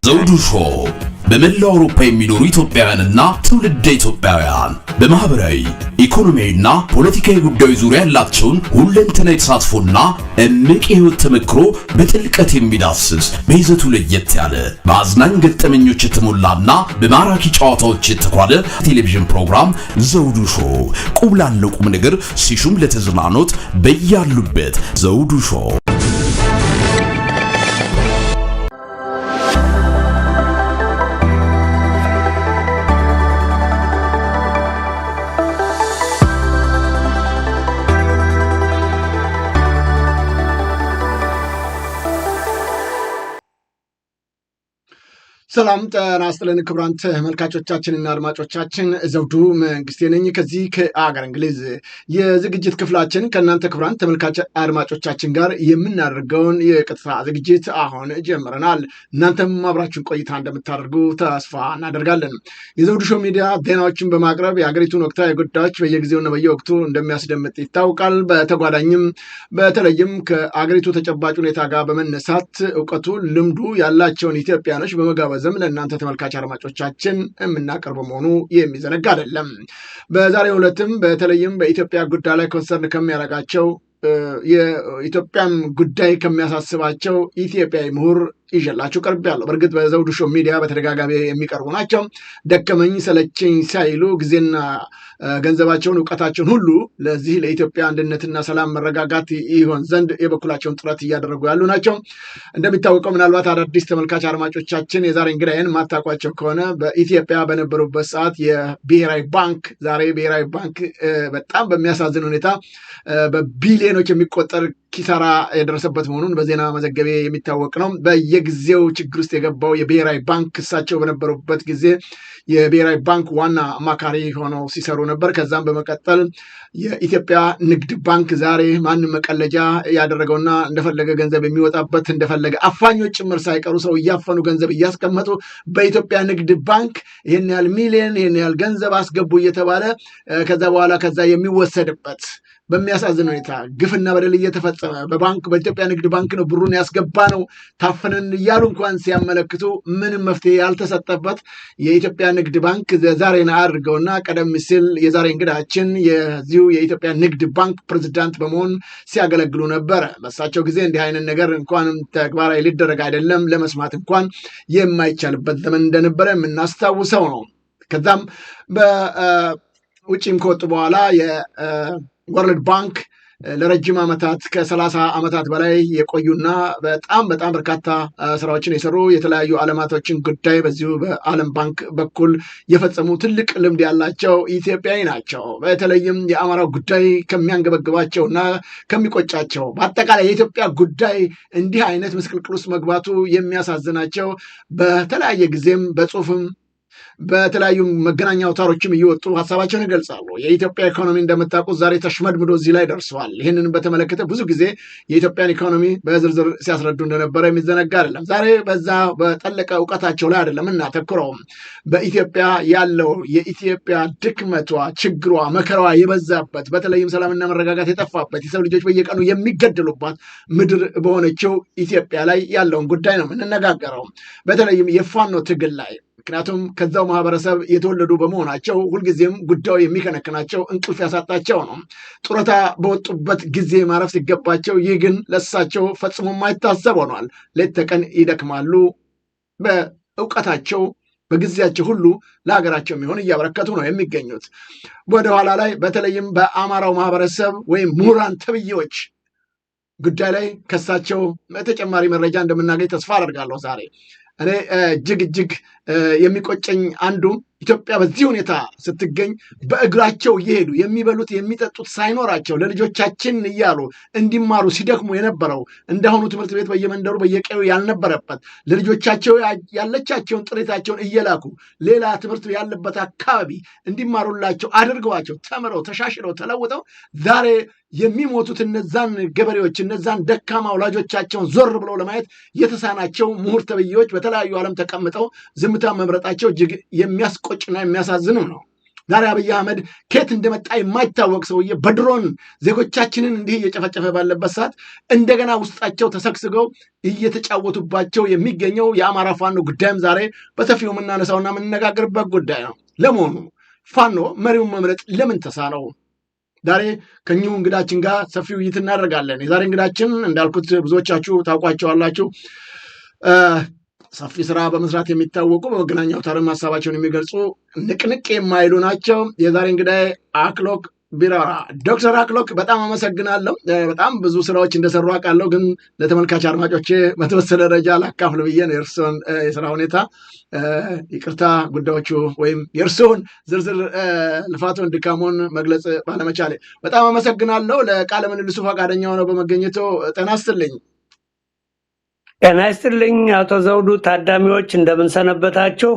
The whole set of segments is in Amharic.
ዘውዱ ሾው በመላው አውሮፓ የሚኖሩ ኢትዮጵያውያንና ትውልደ ኢትዮጵያውያን በማህበራዊ ኢኮኖሚያዊና ፖለቲካዊ ጉዳዮች ዙሪያ ያላቸውን ሁለንተናዊ ተሳትፎና እምቅ የህይወት ተመክሮ በጥልቀት የሚዳስስ በይዘቱ ለየት ያለ በአዝናኝ ገጠመኞች የተሞላና በማራኪ ጨዋታዎች የተኳለ ቴሌቪዥን ፕሮግራም ዘውዱ ሾው ቁም ላለው ቁም ነገር ሲሹም ለተዝናኖት በያሉበት ዘውዱ ሾው። ሰላም ጤና ይስጥልን ክቡራን ተመልካቾቻችንና አድማጮቻችን፣ ዘውዱ መንግስቴ ነኝ ከዚህ ከአገር እንግሊዝ የዝግጅት ክፍላችን ከእናንተ ክቡራን ተመልካች አድማጮቻችን ጋር የምናደርገውን የቀጥታ ዝግጅት አሁን ጀምረናል። እናንተም አብራችሁን ቆይታ እንደምታደርጉ ተስፋ እናደርጋለን። የዘውዱ ሾው ሚዲያ ዜናዎችን በማቅረብ የሀገሪቱን ወቅታዊ ጉዳዮች በየጊዜውና በየወቅቱ እንደሚያስደምጥ ይታወቃል። በተጓዳኝም በተለይም ከአገሪቱ ተጨባጭ ሁኔታ ጋር በመነሳት እውቀቱ ልምዱ ያላቸውን ኢትዮጵያኖች በመጋበዝ ለእናንተ ተመልካች አድማጮቻችን የምናቀርበው መሆኑ የሚዘነጋ አይደለም። በዛሬው ዕለትም በተለይም በኢትዮጵያ ጉዳይ ላይ ኮንሰርን ከሚያደርጋቸው የኢትዮጵያን ጉዳይ ከሚያሳስባቸው ኢትዮጵያዊ ምሁር ይዤላችሁ ቀርቤያለሁ። በእርግጥ በዘውዱ ሾው ሚዲያ በተደጋጋሚ የሚቀርቡ ናቸው። ደከመኝ ሰለቸኝ ሳይሉ ጊዜና ገንዘባቸውን እውቀታቸውን ሁሉ ለዚህ ለኢትዮጵያ አንድነትና ሰላም መረጋጋት ይሆን ዘንድ የበኩላቸውን ጥረት እያደረጉ ያሉ ናቸው። እንደሚታወቀው ምናልባት አዳዲስ ተመልካች አድማጮቻችን የዛሬ እንግዳዬን ማታውቋቸው ከሆነ በኢትዮጵያ በነበሩበት ሰዓት የብሔራዊ ባንክ ዛሬ ብሔራዊ ባንክ በጣም በሚያሳዝን ሁኔታ በቢሊዮኖች የሚቆጠር ኪሳራ የደረሰበት መሆኑን በዜና መዘገቤ የሚታወቅ ነው። በየጊዜው ችግር ውስጥ የገባው የብሔራዊ ባንክ እሳቸው በነበሩበት ጊዜ የብሔራዊ ባንክ ዋና አማካሪ ሆነው ሲሰሩ ነበር። ከዛም በመቀጠል የኢትዮጵያ ንግድ ባንክ ዛሬ ማንም መቀለጃ ያደረገውና እንደፈለገ ገንዘብ የሚወጣበት እንደፈለገ አፋኞች ጭምር ሳይቀሩ ሰው እያፈኑ ገንዘብ እያስቀመጡ በኢትዮጵያ ንግድ ባንክ ይህን ያህል ሚሊዮን ይህን ያህል ገንዘብ አስገቡ እየተባለ ከዛ በኋላ ከዛ የሚወሰድበት በሚያሳዝን ሁኔታ ግፍና በደል እየተፈጸመ በኢትዮጵያ ንግድ ባንክ ነው ብሩን ያስገባ ነው ታፈነን እያሉ እንኳን ሲያመለክቱ ምንም መፍትሄ ያልተሰጠበት የኢትዮጵያ ንግድ ባንክ ዛሬን አድርገውና ቀደም ሲል የዛሬ እንግዳችን የዚሁ የኢትዮጵያ ንግድ ባንክ ፕሬዝዳንት በመሆን ሲያገለግሉ ነበረ። በሳቸው ጊዜ እንዲህ አይነት ነገር እንኳን ተግባራዊ ሊደረግ አይደለም ለመስማት እንኳን የማይቻልበት ዘመን እንደነበረ የምናስታውሰው ነው። ከዛም በውጭም ከወጡ በኋላ ወርልድ ባንክ ለረጅም ዓመታት ከ30 ዓመታት በላይ የቆዩና በጣም በርካታ ስራዎችን የሰሩ የተለያዩ ዓለማቶችን ጉዳይ በዚሁ በዓለም ባንክ በኩል የፈጸሙ ትልቅ ልምድ ያላቸው ኢትዮጵያዊ ናቸው። በተለይም የአማራው ጉዳይ ከሚያንገበግባቸውና ከሚቆጫቸው በአጠቃላይ የኢትዮጵያ ጉዳይ እንዲህ አይነት ምስቅልቅል ውስጥ መግባቱ የሚያሳዝናቸው በተለያየ ጊዜም በጽሁፍም በተለያዩ መገናኛ አውታሮችም እየወጡ ሀሳባቸውን ይገልጻሉ። የኢትዮጵያ ኢኮኖሚ እንደምታውቁት ዛሬ ተሽመድምዶ እዚህ ላይ ደርሰዋል። ይህንን በተመለከተ ብዙ ጊዜ የኢትዮጵያን ኢኮኖሚ በዝርዝር ሲያስረዱ እንደነበረ የሚዘነጋ አይደለም። ዛሬ በዛ በጠለቀ እውቀታቸው ላይ አይደለም እናተኩረውም። በኢትዮጵያ ያለው የኢትዮጵያ ድክመቷ፣ ችግሯ፣ መከራዋ የበዛበት በተለይም ሰላምና መረጋጋት የጠፋበት የሰው ልጆች በየቀኑ የሚገደሉባት ምድር በሆነችው ኢትዮጵያ ላይ ያለውን ጉዳይ ነው የምንነጋገረው። በተለይም የፋኖ ትግል ላይ ምክንያቱም ከዛው ማህበረሰብ የተወለዱ በመሆናቸው ሁልጊዜም ጉዳዩ የሚከነክናቸው እንቅልፍ ያሳጣቸው ነው። ጡረታ በወጡበት ጊዜ ማረፍ ሲገባቸው ይህ ግን ለእሳቸው ፈጽሞ የማይታሰብ ሆኗል። ሌት ተቀን ይደክማሉ። በእውቀታቸው በጊዜያቸው ሁሉ ለሀገራቸው የሚሆን እያበረከቱ ነው የሚገኙት። ወደኋላ ላይ በተለይም በአማራው ማህበረሰብ ወይም ምሁራን ተብዬዎች ጉዳይ ላይ ከሳቸው ተጨማሪ መረጃ እንደምናገኝ ተስፋ አደርጋለሁ። ዛሬ እኔ እጅግ የሚቆጨኝ አንዱ ኢትዮጵያ በዚህ ሁኔታ ስትገኝ በእግራቸው እየሄዱ የሚበሉት የሚጠጡት ሳይኖራቸው ለልጆቻችን እያሉ እንዲማሩ ሲደክሙ የነበረው እንደሆኑ ትምህርት ቤት በየመንደሩ በየቀዩ ያልነበረበት ለልጆቻቸው ያለቻቸውን ጥሪታቸውን እየላኩ ሌላ ትምህርት ያለበት አካባቢ እንዲማሩላቸው አድርገዋቸው ተምረው ተሻሽለው ተለውጠው ዛሬ የሚሞቱት እነዛን ገበሬዎች እነዛን ደካማ ወላጆቻቸውን ዞር ብለው ለማየት የተሳናቸው ምሁር ተብዬዎች በተለያዩ ዓለም ተቀምጠው ዝምታ መምረጣቸው እጅግ የሚያስቆጭና የሚያሳዝንም ነው። ዛሬ አብይ አህመድ ከየት እንደመጣ የማይታወቅ ሰውዬ በድሮን ዜጎቻችንን እንዲህ እየጨፈጨፈ ባለበት ሰዓት እንደገና ውስጣቸው ተሰግስገው እየተጫወቱባቸው የሚገኘው የአማራ ፋኖ ጉዳይም ዛሬ በሰፊው የምናነሳውና የምንነጋገርበት ጉዳይ ነው። ለመሆኑ ፋኖ መሪውን መምረጥ ለምን ተሳነው? ዛሬ ከኚሁ እንግዳችን ጋር ሰፊ ውይይት እናደርጋለን። የዛሬ እንግዳችን እንዳልኩት ብዙዎቻችሁ ታውቋቸዋላችሁ። ሰፊ ስራ በመስራት የሚታወቁ በመገናኛ አውታርም ሀሳባቸውን የሚገልጹ ንቅንቅ የማይሉ ናቸው። የዛሬ እንግዳይ አክሎግ ቢራራ ዶክተር አክሎግ በጣም አመሰግናለሁ። በጣም ብዙ ስራዎች እንደሰሩ አውቃለሁ፣ ግን ለተመልካች አድማጮች በተወሰነ ደረጃ ላካፍል ብዬ ነው የእርስዎን የስራ ሁኔታ ይቅርታ ጉዳዮቹ ወይም የእርስዎን ዝርዝር ልፋቶን ድካሞን መግለጽ ባለመቻሌ በጣም አመሰግናለሁ። ለቃለ ምልልሱ ፈቃደኛ ሆነው በመገኘቱ ጤና ይስጥልኝ። ጤና ይስጥልኝ አቶ ዘውዱ። ታዳሚዎች እንደምንሰነበታችሁ።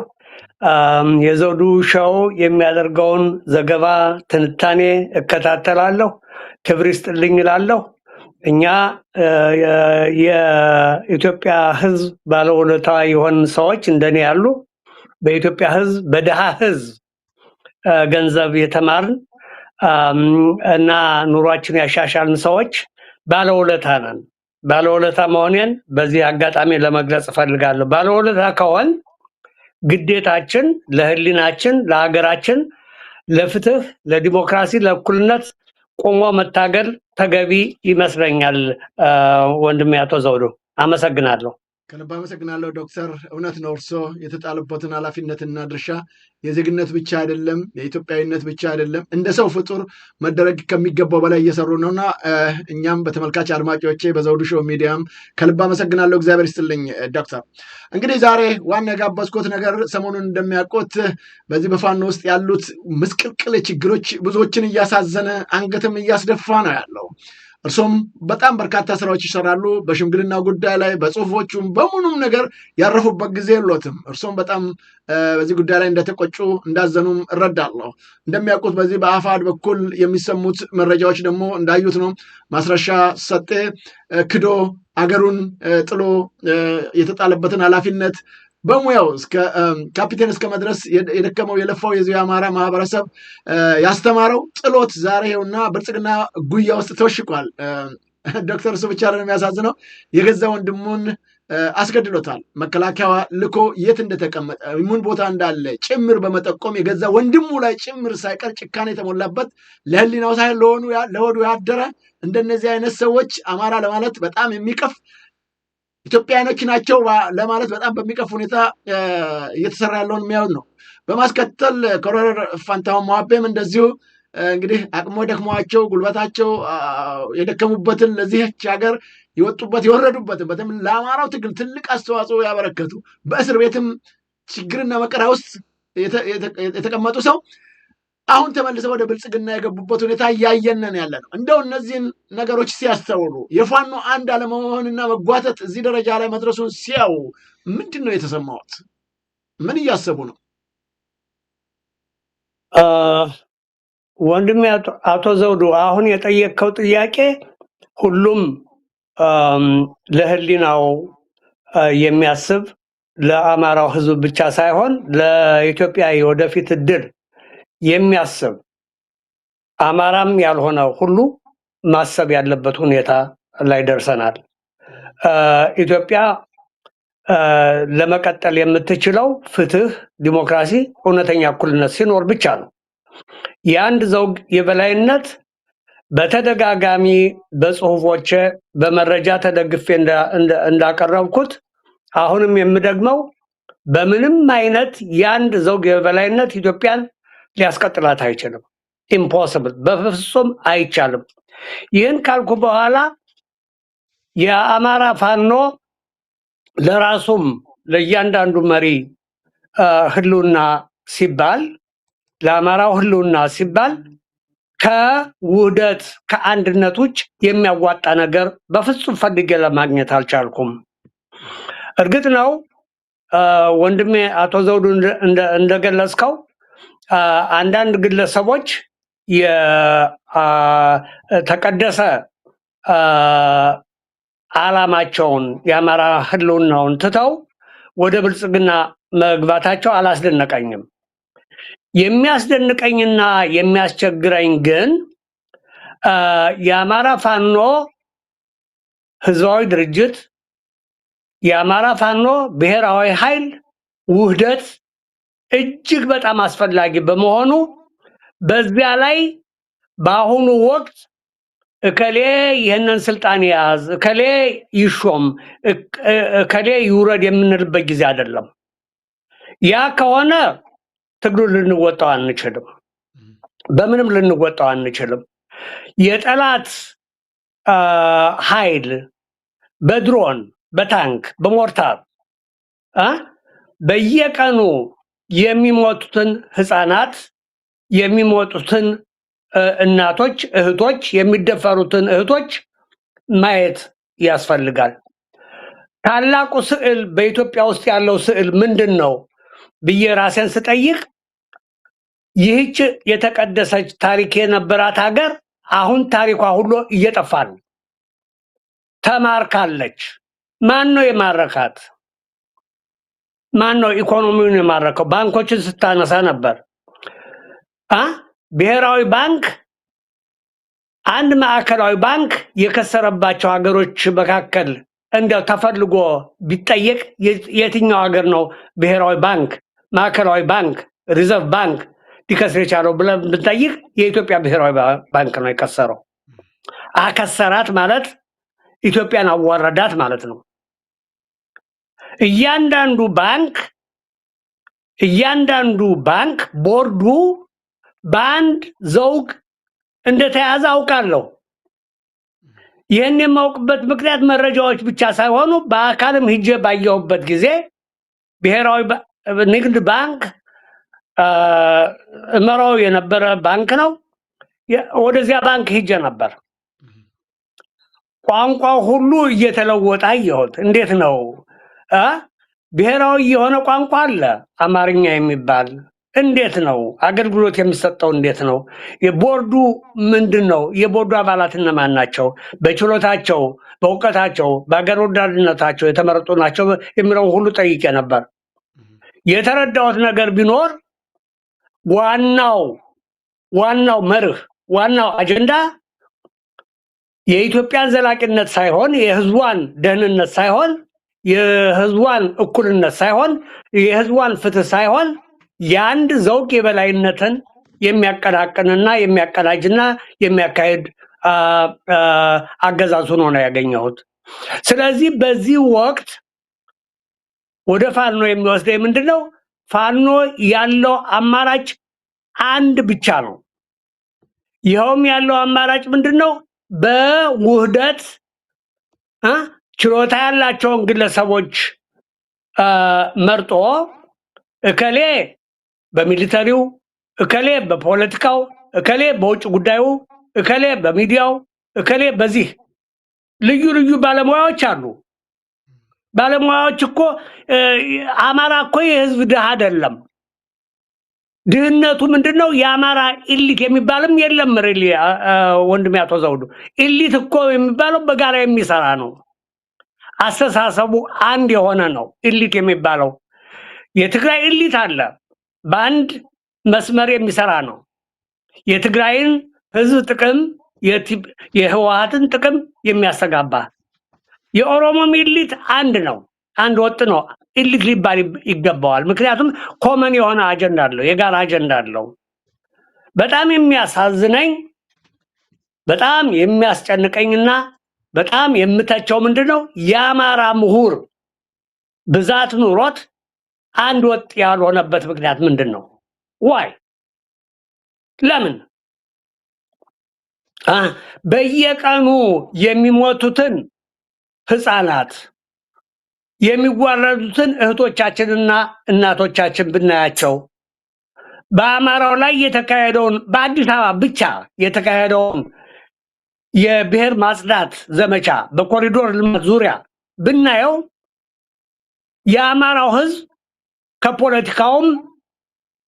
የዘውዱ ሾው የሚያደርገውን ዘገባ ትንታኔ እከታተላለሁ። ክብር ይስጥልኝ እላለሁ። እኛ የኢትዮጵያ ሕዝብ ባለውለታ የሆን ሰዎች እንደኔ ያሉ በኢትዮጵያ ሕዝብ በድሃ ሕዝብ ገንዘብ የተማርን እና ኑሯችን ያሻሻልን ሰዎች ባለውለታ ነን። ባለውለታ መሆኔን በዚህ አጋጣሚ ለመግለጽ እፈልጋለሁ። ባለውለታ ከሆን ግዴታችን ለህሊናችን፣ ለሀገራችን፣ ለፍትህ፣ ለዲሞክራሲ፣ ለእኩልነት ቆሞ መታገል ተገቢ ይመስለኛል። ወንድሜ አቶ ዘውዱ አመሰግናለሁ። ከልብ አመሰግናለሁ ዶክተር። እውነት ነው፣ እርሶ የተጣሉበትን ኃላፊነትና ድርሻ የዜግነት ብቻ አይደለም፣ የኢትዮጵያዊነት ብቻ አይደለም፣ እንደ ሰው ፍጡር መደረግ ከሚገባው በላይ እየሰሩ ነውና እኛም በተመልካች አድማጮቼ በዘውዱ ሾው ሚዲያም ከልብ አመሰግናለሁ። እግዚአብሔር ይስጥልኝ ዶክተር። እንግዲህ ዛሬ ዋና የጋበዝኩት ነገር ሰሞኑን እንደሚያውቁት በዚህ በፋኖ ውስጥ ያሉት ምስቅልቅል ችግሮች ብዙዎችን እያሳዘነ አንገትም እያስደፋ ነው ያለው። እርሶም በጣም በርካታ ስራዎች ይሰራሉ። በሽምግልና ጉዳይ ላይ በጽሁፎቹም በሙሉም ነገር ያረፉበት ጊዜ የሎትም። እርሶም በጣም በዚህ ጉዳይ ላይ እንደተቆጩ እንዳዘኑም እረዳለሁ። እንደሚያውቁት በዚህ በአፋድ በኩል የሚሰሙት መረጃዎች ደግሞ እንዳዩት ነው። ማስረሻ ሰጤ ክዶ አገሩን ጥሎ የተጣለበትን ኃላፊነት በሙያው እስከ ካፒቴን እስከ መድረስ የደከመው የለፋው የዚህ የአማራ ማህበረሰብ ያስተማረው ጥሎት ዛሬ ይኸውና ብልጽግና ጉያ ውስጥ ተወሽቋል። ዶክተር እሱ ብቻ ነው የሚያሳዝነው፣ የገዛ ወንድሙን አስገድሎታል። መከላከያ ልኮ የት እንደተቀመጠ ምን ቦታ እንዳለ ጭምር በመጠቆም የገዛ ወንድሙ ላይ ጭምር ሳይቀር ጭካኔ የተሞላበት ለህሊናው ሳይሆን ለሆዱ ያደረ እንደነዚህ አይነት ሰዎች አማራ ለማለት በጣም የሚቀፍ ኢትዮጵያኖች ናቸው ለማለት በጣም በሚቀፍ ሁኔታ እየተሰራ ያለውን የሚያዩት ነው። በማስከተል ኮሎኔል ፋንታሁን ሞሀቤም እንደዚሁ እንግዲህ አቅሞ ደክሟቸው ጉልበታቸው የደከሙበትን ለዚህች ሀገር የወጡበት የወረዱበትን በተለይ ለአማራው ትግል ትልቅ አስተዋጽኦ ያበረከቱ በእስር ቤትም ችግርና መከራ ውስጥ የተቀመጡ ሰው አሁን ተመልሰው ወደ ብልጽግና የገቡበት ሁኔታ እያየነን ያለ ነው። እንደው እነዚህን ነገሮች ሲያስተውሉ የፋኖ አንድ አለመሆንና መጓተት እዚህ ደረጃ ላይ መድረሱን ሲያዩ ምንድን ነው የተሰማዎት? ምን እያሰቡ ነው? ወንድሜ አቶ ዘውዱ አሁን የጠየቅከው ጥያቄ ሁሉም ለህሊናው የሚያስብ ለአማራው ህዝብ ብቻ ሳይሆን ለኢትዮጵያ የወደፊት እድል የሚያስብ አማራም ያልሆነ ሁሉ ማሰብ ያለበት ሁኔታ ላይ ደርሰናል። ኢትዮጵያ ለመቀጠል የምትችለው ፍትህ፣ ዲሞክራሲ፣ እውነተኛ እኩልነት ሲኖር ብቻ ነው። የአንድ ዘውግ የበላይነት በተደጋጋሚ በጽሁፎቼ በመረጃ ተደግፌ እንዳቀረብኩት አሁንም የምደግመው በምንም አይነት የአንድ ዘውግ የበላይነት ኢትዮጵያን ሊያስቀጥላት አይችልም። ኢምፖሲብል፣ በፍጹም አይቻልም። ይህን ካልኩ በኋላ የአማራ ፋኖ ለራሱም ለእያንዳንዱ መሪ ህልውና ሲባል ለአማራው ህልውና ሲባል ከውህደት ከአንድነት ውጭ የሚያዋጣ ነገር በፍጹም ፈልጌ ለማግኘት አልቻልኩም። እርግጥ ነው ወንድሜ አቶ ዘውዱ እንደገለጽከው አንዳንድ ግለሰቦች የተቀደሰ ዓላማቸውን የአማራ ህልውናውን ትተው ወደ ብልጽግና መግባታቸው አላስደነቀኝም። የሚያስደንቀኝና የሚያስቸግረኝ ግን የአማራ ፋኖ ህዝባዊ ድርጅት የአማራ ፋኖ ብሔራዊ ኃይል ውህደት እጅግ በጣም አስፈላጊ በመሆኑ በዚያ ላይ በአሁኑ ወቅት እከሌ ይህንን ስልጣን ያዝ፣ እከሌ ይሾም፣ እከሌ ይውረድ የምንልበት ጊዜ አይደለም። ያ ከሆነ ትግሉን ልንወጣው አንችልም፣ በምንም ልንወጣው አንችልም። የጠላት ኃይል በድሮን በታንክ በሞርታር በየቀኑ የሚሞቱትን ህፃናት የሚሞቱትን እናቶች እህቶች የሚደፈሩትን እህቶች ማየት ያስፈልጋል። ታላቁ ስዕል በኢትዮጵያ ውስጥ ያለው ስዕል ምንድን ነው ብዬ ራሴን ስጠይቅ ይህች የተቀደሰች ታሪክ የነበራት ሀገር አሁን ታሪኳ ሁሉ እየጠፋ ነው። ተማርካለች። ማን ነው የማረካት? ማን ነው ኢኮኖሚውን የማረከው? ባንኮችን ስታነሳ ነበር። ብሔራዊ ባንክ አንድ ማዕከላዊ ባንክ የከሰረባቸው ሀገሮች መካከል እንደው ተፈልጎ ቢጠየቅ የትኛው ሀገር ነው ብሔራዊ ባንክ ማዕከላዊ ባንክ ሪዘርቭ ባንክ ሊከስር የቻለው ብለን ብንጠይቅ የኢትዮጵያ ብሔራዊ ባንክ ነው የከሰረው። አከሰራት ማለት ኢትዮጵያን አዋረዳት ማለት ነው። እያንዳንዱ ባንክ ቦርዱ በአንድ ዘውግ እንደተያዘ አውቃለሁ። ይህን የማውቅበት ምክንያት መረጃዎች ብቻ ሳይሆኑ በአካልም ሂጄ ባየሁበት ጊዜ ብሔራዊ ንግድ ባንክ እመራው የነበረ ባንክ ነው። ወደዚያ ባንክ ሂጄ ነበር። ቋንቋው ሁሉ እየተለወጠ አየሁት። እንዴት ነው? ብሔራዊ የሆነ ቋንቋ አለ አማርኛ የሚባል እንዴት ነው አገልግሎት የሚሰጠው? እንዴት ነው? የቦርዱ ምንድን ነው? የቦርዱ አባላት እነማን ናቸው? በችሎታቸው፣ በእውቀታቸው፣ በአገር ወዳድነታቸው የተመረጡ ናቸው የሚለውን ሁሉ ጠይቄ ነበር። የተረዳሁት ነገር ቢኖር ዋናው መርህ ዋናው አጀንዳ የኢትዮጵያን ዘላቂነት ሳይሆን የህዝቧን ደህንነት ሳይሆን የህዝቧን እኩልነት ሳይሆን የህዝቧን ፍትህ ሳይሆን የአንድ ዘውግ የበላይነትን የሚያቀናቅንና የሚያቀናጅና የሚያካሄድ አገዛዝ ሆኖ ነው ያገኘሁት። ስለዚህ በዚህ ወቅት ወደ ፋኖ የሚወስደኝ ምንድነው? ፋኖ ያለው አማራጭ አንድ ብቻ ነው። ይኸውም ያለው አማራጭ ምንድነው? በውህደት ችሎታ ያላቸውን ግለሰቦች መርጦ እከሌ በሚሊተሪው፣ እከሌ በፖለቲካው፣ እከሌ በውጭ ጉዳዩ፣ እከሌ በሚዲያው፣ እከሌ በዚህ ልዩ ባለሙያዎች አሉ። ባለሙያዎች እኮ አማራ እኮ የህዝብ ድሃ አይደለም። ድህነቱ ምንድነው? የአማራ ኢሊት የሚባልም የለም። ሪሊ ወንድሜ አቶ ዘውዱ ኢሊት እኮ የሚባለው በጋራ የሚሰራ ነው። አስተሳሰቡ አንድ የሆነ ነው ኢሊት የሚባለው። የትግራይ ኢሊት አለ፣ በአንድ መስመር የሚሰራ ነው። የትግራይን ህዝብ ጥቅም የህወሓትን ጥቅም የሚያስተጋባ። የኦሮሞም ኢሊት አንድ ነው፣ አንድ ወጥ ነው። ኢሊት ሊባል ይገባዋል። ምክንያቱም ኮመን የሆነ አጀንዳ አለው፣ የጋራ አጀንዳ አለው። በጣም የሚያሳዝነኝ በጣም የሚያስጨንቀኝና በጣም የምተቸው ምንድነው? የአማራ ምሁር ብዛት ኑሮት አንድ ወጥ ያልሆነበት ምክንያት ምንድነው? ዋይ ለምን? በየቀኑ የሚሞቱትን ህፃናት የሚዋረዱትን እህቶቻችንና እናቶቻችን ብናያቸው በአማራው ላይ የተካሄደውን በአዲስ አበባ ብቻ የተካሄደውን የብሔር ማጽዳት ዘመቻ በኮሪዶር ልማት ዙሪያ ብናየው የአማራው ህዝብ ከፖለቲካውም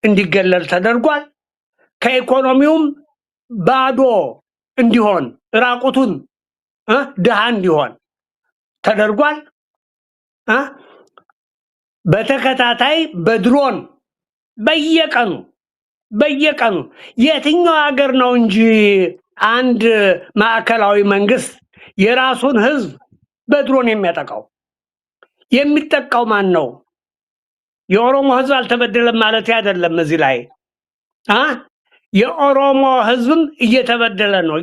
እንዲገለል ተደርጓል። ከኢኮኖሚውም ባዶ እንዲሆን ራቁቱን ድሃ እንዲሆን ተደርጓል። በተከታታይ በድሮን በየቀኑ በየቀኑ የትኛው ሀገር ነው እንጂ አንድ ማዕከላዊ መንግስት የራሱን ህዝብ በድሮን የሚያጠቃው? የሚጠቃው ማን ነው? የኦሮሞ ህዝብ አልተበደለም ማለት አይደለም። እዚህ ላይ የኦሮሞ ህዝብም እየተበደለ ነው።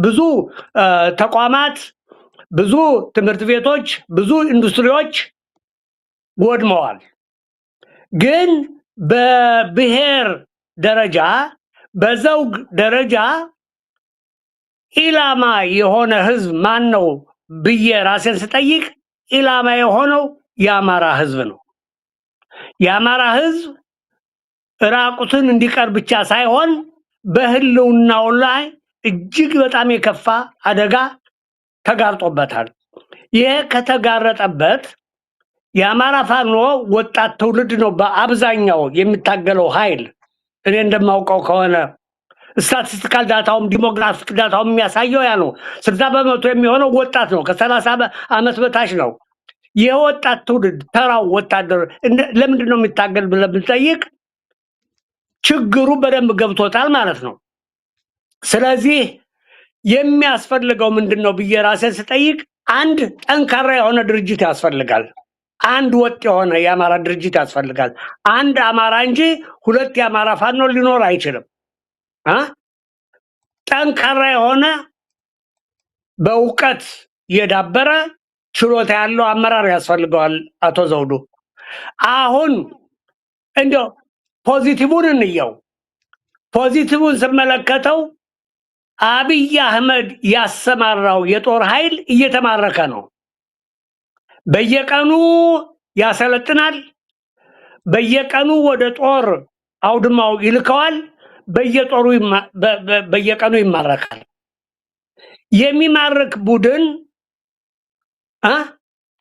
ብዙ ተቋማት፣ ብዙ ትምህርት ቤቶች፣ ብዙ ኢንዱስትሪዎች ወድመዋል። ግን በብሔር ደረጃ በዘውግ ደረጃ ኢላማ የሆነ ህዝብ ማን ነው ብዬ ራሴን ስጠይቅ ኢላማ የሆነው የአማራ ህዝብ ነው። የአማራ ህዝብ ራቁትን እንዲቀር ብቻ ሳይሆን በህልውናው ላይ እጅግ በጣም የከፋ አደጋ ተጋርጦበታል። ይሄ ከተጋረጠበት የአማራ ፋኖ ወጣት ትውልድ ነው በአብዛኛው የሚታገለው ኃይል። እኔ እንደማውቀው ከሆነ ስታቲስቲካል ዳታውም ዲሞግራፊክ ዳታውም የሚያሳየው ያ ነው። 60% የሚሆነው ወጣት ነው፣ ከ30 ዓመት በታች ነው። የወጣት ትውልድ ተራው ወታደር ለምንድን ነው የሚታገል ብለን ብንጠይቅ ችግሩ በደንብ ገብቶታል ማለት ነው። ስለዚህ የሚያስፈልገው ምንድን ነው ብዬ ራሴን ስጠይቅ አንድ ጠንካራ የሆነ ድርጅት ያስፈልጋል። አንድ ወጥ የሆነ የአማራ ድርጅት ያስፈልጋል። አንድ አማራ እንጂ ሁለት የአማራ ፋኖ ሊኖር አይችልም። ጠንካራ የሆነ በእውቀት የዳበረ ችሎታ ያለው አመራር ያስፈልገዋል። አቶ ዘውዱ አሁን እንደው ፖዚቲቭን እንየው። ፖዚቲቭን ስመለከተው አብይ አህመድ ያሰማራው የጦር ኃይል እየተማረከ ነው። በየቀኑ ያሰለጥናል። በየቀኑ ወደ ጦር አውድማው ይልከዋል። በየቀኑ ይማረካል። የሚማርክ ቡድን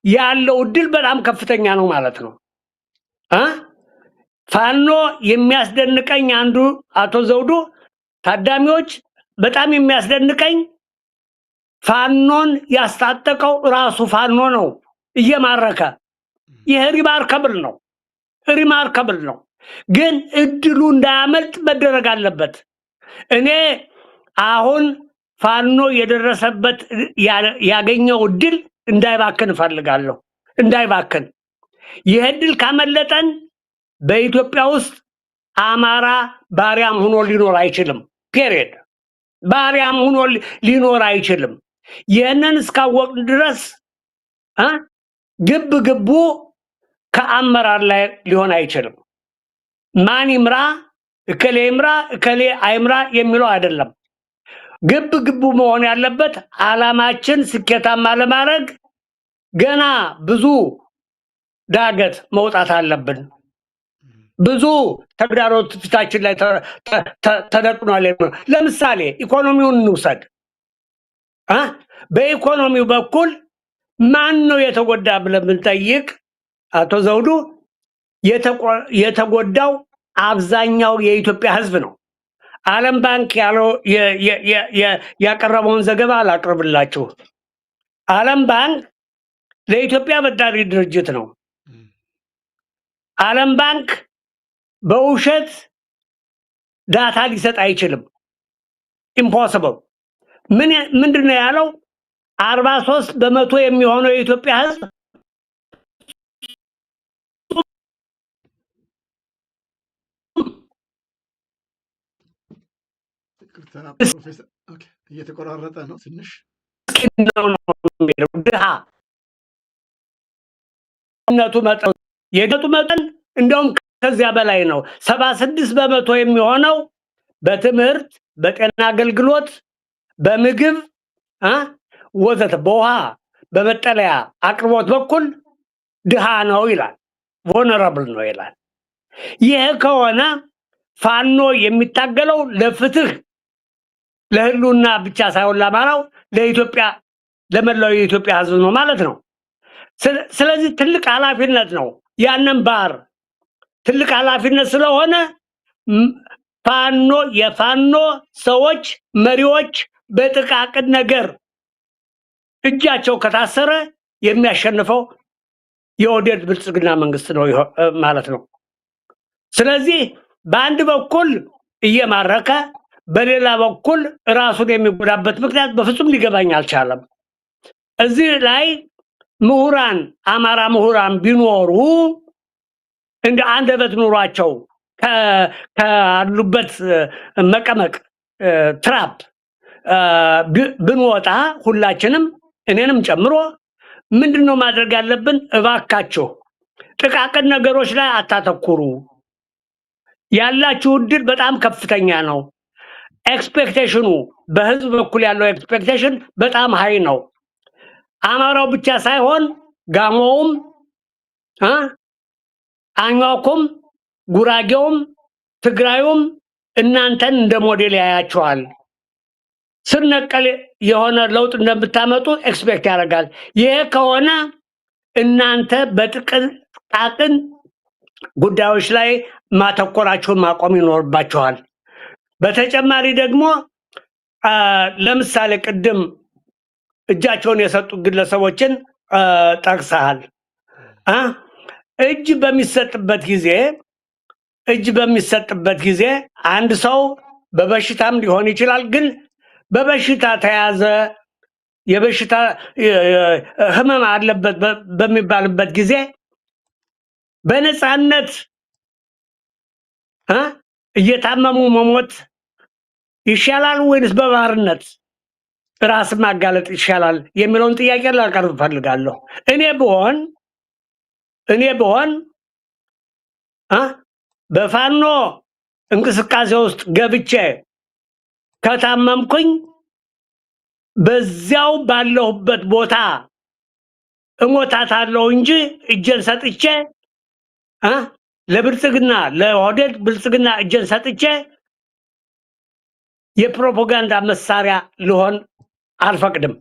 ያለው እድል በጣም ከፍተኛ ነው ማለት ነው። ፋኖ የሚያስደንቀኝ አንዱ አቶ ዘውዱ ታዳሚዎች በጣም የሚያስደንቀኝ ፋኖን ያስታጠቀው ራሱ ፋኖ ነው እየማረከ። ይሄ ሪማርከብል ነው። ግን እድሉ እንዳያመልጥ መደረግ አለበት። እኔ አሁን ፋኖ የደረሰበት ያገኘው እድል እንዳይባክን እፈልጋለሁ። እንዳይባክን። ይህ እድል ካመለጠን በኢትዮጵያ ውስጥ አማራ ባሪያም ሆኖ ሊኖር አይችልም። ፔሪየድ። ባሪያም ሆኖ ሊኖር አይችልም። ይህንን እስካወቅን ድረስ ግቡ ከአመራር ላይ ሊሆን አይችልም። ማን ይምራ፣ እከሌ ይምራ፣ እከሌ አይምራ የሚለው አይደለም። ግቡ መሆን ያለበት ዓላማችን ስኬታማ ለማድረግ ገና ብዙ ዳገት መውጣት አለብን። ብዙ ተግዳሮት ፊታችን ላይ ተደቅኗል። ለምሳሌ ኢኮኖሚውን እንውሰድ። በኢኮኖሚው በኩል ማን ነው የተጎዳ ብለን ብንጠይቅ አቶ ዘውዱ የተጎዳው አብዛኛው የኢትዮጵያ ሕዝብ ነው። ዓለም ባንክ ያቀረበውን ዘገባ አላቅርብላችሁ። ዓለም ባንክ ለኢትዮጵያ በዳሪ ድርጅት ነው። ዓለም ባንክ በውሸት ዳታ ሊሰጥ አይችልም። ኢምፖሲብል። ምንድን ነው ያለው? 43% የሚሆነው የኢትዮጵያ ሕዝብ እየተቆራረጠ ነው ትንሽ ድሃ የድህነቱ መጠን እንደውም ከዚያ በላይ ነው። 76% የሚሆነው በትምህርት፣ በጤና አገልግሎት፣ በምግብ ወዘተ፣ በውሃ፣ በመጠለያ አቅርቦት በኩል ድሃ ነው ይላል። ቮነራብል ነው ይላል። ይህ ከሆነ ፋኖ የሚታገለው ለፍትህ ለህሉና ብቻ ሳይሆን ለአማራው፣ ለኢትዮጵያ፣ ለመላው የኢትዮጵያ ህዝብ ነው ማለት ነው። ስለዚህ ትልቅ ኃላፊነት ነው። ያንን ባር ትልቅ ኃላፊነት ስለሆነ የፋኖ ሰዎች መሪዎች በጥቃቅን ነገር እጃቸው ከታሰረ የሚያሸንፈው የኦህዴድ ብልጽግና መንግስት ነው ማለት ነው። ስለዚህ በአንድ በኩል እየማረከ በሌላ በኩል ራሱን የሚጎዳበት ምክንያት በፍጹም ሊገባኝ አልቻለም። እዚህ ላይ ምሁራን አማራ ምሁራን ቢኖሩ እንደ አንደበት ኑሯቸው ካሉበት መቀመቅ ትራፕ ብንወጣ ሁላችንም እኔንም ጨምሮ ምንድነው ማድረግ ያለብን? እባካችሁ ጥቃቅን ነገሮች ላይ አታተኩሩ። ያላችሁ እድል በጣም ከፍተኛ ነው። ኤክስፔክቴሽኑ በህዝብ በኩል ያለው ኤክስፔክቴሽን በጣም ሃይ ነው። አማራው ብቻ ሳይሆን ጋሞውም አኛውኩም ጉራጌውም ትግራዩም እናንተን እንደ ሞዴል ያያቸዋል። ስር ነቀል የሆነ ለውጥ እንደምታመጡ ኤክስፔክት ያደርጋል። ይሄ ከሆነ እናንተ በጥቃቅን ጉዳዮች ላይ ማተኮራችሁን ማቆም ይኖርባችኋል። በተጨማሪ ደግሞ ለምሳሌ ቅድም እጃቸውን የሰጡ ግለሰቦችን ጠቅሰሃል። እጅ በሚሰጥበት ጊዜ አንድ ሰው በበሽታም ሊሆን ይችላል። ግን በበሽታ ተያዘ የበሽታ ህመም አለበት በሚባልበት ጊዜ በነፃነት እየታመሙ መሞት ይሻላል ወይስ በባርነት ራስ ማጋለጥ ይሻላል የሚለውን ጥያቄ ላቀርብ ፈልጋለሁ። እኔ ብሆን በፋኖ እንቅስቃሴ ውስጥ ገብቼ ከታመምኩኝ በዚያው ባለሁበት ቦታ እሞታታለሁ እንጂ እጄን ሰጥቼ ለብልጽግና ለኦህዴድ ብልጽግና እጄን ሰጥቼ የፕሮፓጋንዳ መሳሪያ ልሆን አልፈቅድም።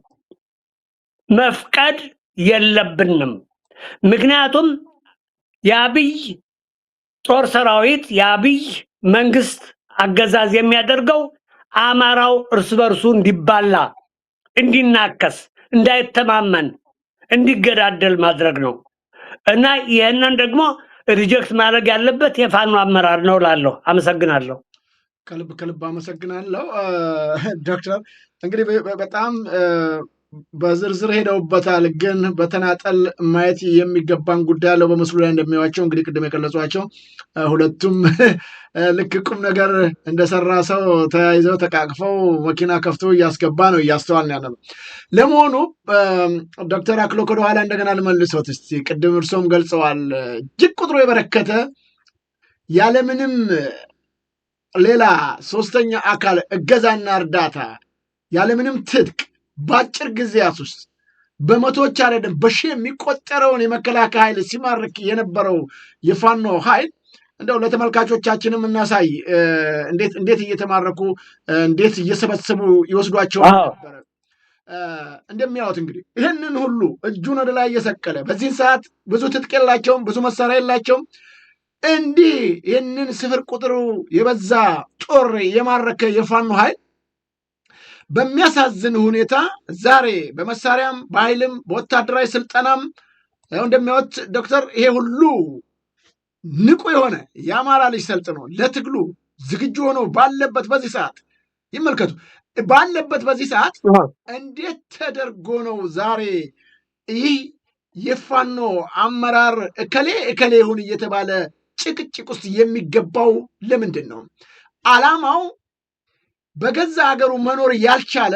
መፍቀድ የለብንም። ምክንያቱም የአብይ ጦር ሰራዊት የአብይ መንግስት አገዛዝ የሚያደርገው አማራው እርስ በርሱ እንዲባላ፣ እንዲናከስ፣ እንዳይተማመን፣ እንዲገዳደል ማድረግ ነው እና ይሄንን ደግሞ ሪጀክት ማድረግ ያለበት የፋኖ አመራር ነው ላለሁ። አመሰግናለሁ። ከልብ አመሰግናለሁ ዶክተር። እንግዲህ በጣም በዝርዝር ሄደውበታል፣ ግን በተናጠል ማየት የሚገባን ጉዳይ አለው። በምስሉ ላይ እንደሚያዩዋቸው እንግዲህ ቅድም የገለጿቸው ሁለቱም ልክ ቁም ነገር እንደሰራ ሰው ተያይዘው ተቃቅፈው መኪና ከፍቶ እያስገባ ነው እያስተዋልን ያለ ነው። ለመሆኑ ዶክተር አክሎግ ወደኋላ እንደገና ልመልሶት እስቲ። ቅድም እርሶም ገልጸዋል፣ እጅግ ቁጥሩ የበረከተ ያለምንም ሌላ ሶስተኛ አካል እገዛና እርዳታ ያለምንም ትጥቅ በአጭር ጊዜያት ውስጥ በመቶዎች አይደለም በሺህ የሚቆጠረውን የመከላከያ ኃይል ሲማርክ የነበረው የፋኖ ኃይል እንደው ለተመልካቾቻችንም እናሳይ፣ እንዴት እየተማረኩ እንዴት እየሰበሰቡ ይወስዷቸው ነበር። እንደሚያዩት እንግዲህ ይህንን ሁሉ እጁን ወደ ላይ እየሰቀለ በዚህን ሰዓት ብዙ ትጥቅ የላቸውም፣ ብዙ መሳሪያ የላቸውም። እንዲህ ይህንን ስፍር ቁጥሩ የበዛ ጦር የማረከ የፋኖ ኃይል በሚያሳዝን ሁኔታ ዛሬ በመሳሪያም በኃይልም በወታደራዊ ስልጠናም እንደሚያዩት ዶክተር ይሄ ሁሉ ንቁ የሆነ የአማራ ልጅ ሰልጥኖ ለትግሉ ዝግጁ ሆኖ ባለበት በዚህ ሰዓት ይመልከቱ፣ ባለበት በዚህ ሰዓት እንዴት ተደርጎ ነው ዛሬ ይህ የፋኖ አመራር እከሌ ይሁን እየተባለ ጭቅጭቅ ውስጥ የሚገባው? ለምንድን ነው? ዓላማው በገዛ ሀገሩ መኖር ያልቻለ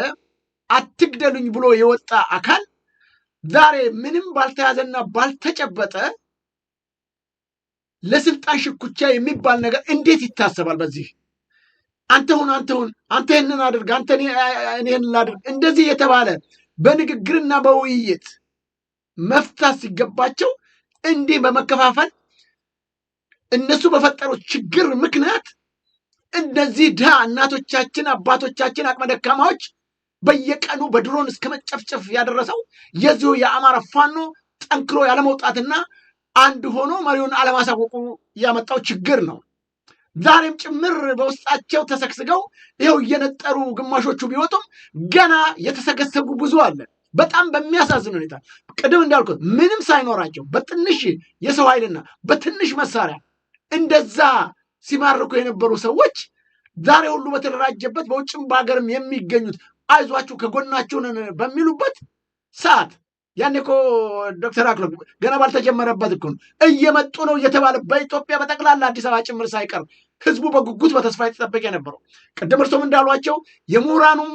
አትግደሉኝ ብሎ የወጣ አካል ዛሬ ምንም ባልተያዘና ባልተጨበጠ ለስልጣን ሽኩቻ የሚባል ነገር እንዴት ይታሰባል? በዚህ አንተሁን አንተ ይህንን አድርግ፣ አንተ ይህንን ላድርግ እንደዚህ የተባለ በንግግርና በውይይት መፍታት ሲገባቸው እንዲህ በመከፋፈል እነሱ በፈጠሩት ችግር ምክንያት እነዚህ ድሃ እናቶቻችን አባቶቻችን አቅመ ደካማዎች በየቀኑ በድሮን እስከ መጨፍጨፍ ያደረሰው የዚሁ የአማራ ፋኖ ጠንክሮ ያለመውጣትና አንድ ሆኖ መሪውን አለማሳወቁ ያመጣው ችግር ነው። ዛሬም ጭምር በውስጣቸው ተሰግስገው ይኸው እየነጠሩ ግማሾቹ ቢወጡም ገና የተሰገሰጉ ብዙ አለ። በጣም በሚያሳዝን ሁኔታ ቅድም እንዳልኩት ምንም ሳይኖራቸው በትንሽ የሰው ኃይልና በትንሽ መሳሪያ እንደዛ ሲማርኩ የነበሩ ሰዎች ዛሬ ሁሉ በተደራጀበት በውጭም በሀገርም የሚገኙት አይዟችሁ ከጎናችሁ ነን በሚሉበት ሰዓት ያኔ እኮ ዶክተር አክሎግ ገና ባልተጀመረበት እኮ እየመጡ ነው እየተባለ በኢትዮጵያ በጠቅላላ አዲስ አበባ ጭምር ሳይቀር ህዝቡ በጉጉት በተስፋ የተጠበቀ የነበረው ቅድም እርሶም እንዳሏቸው የምሁራኑም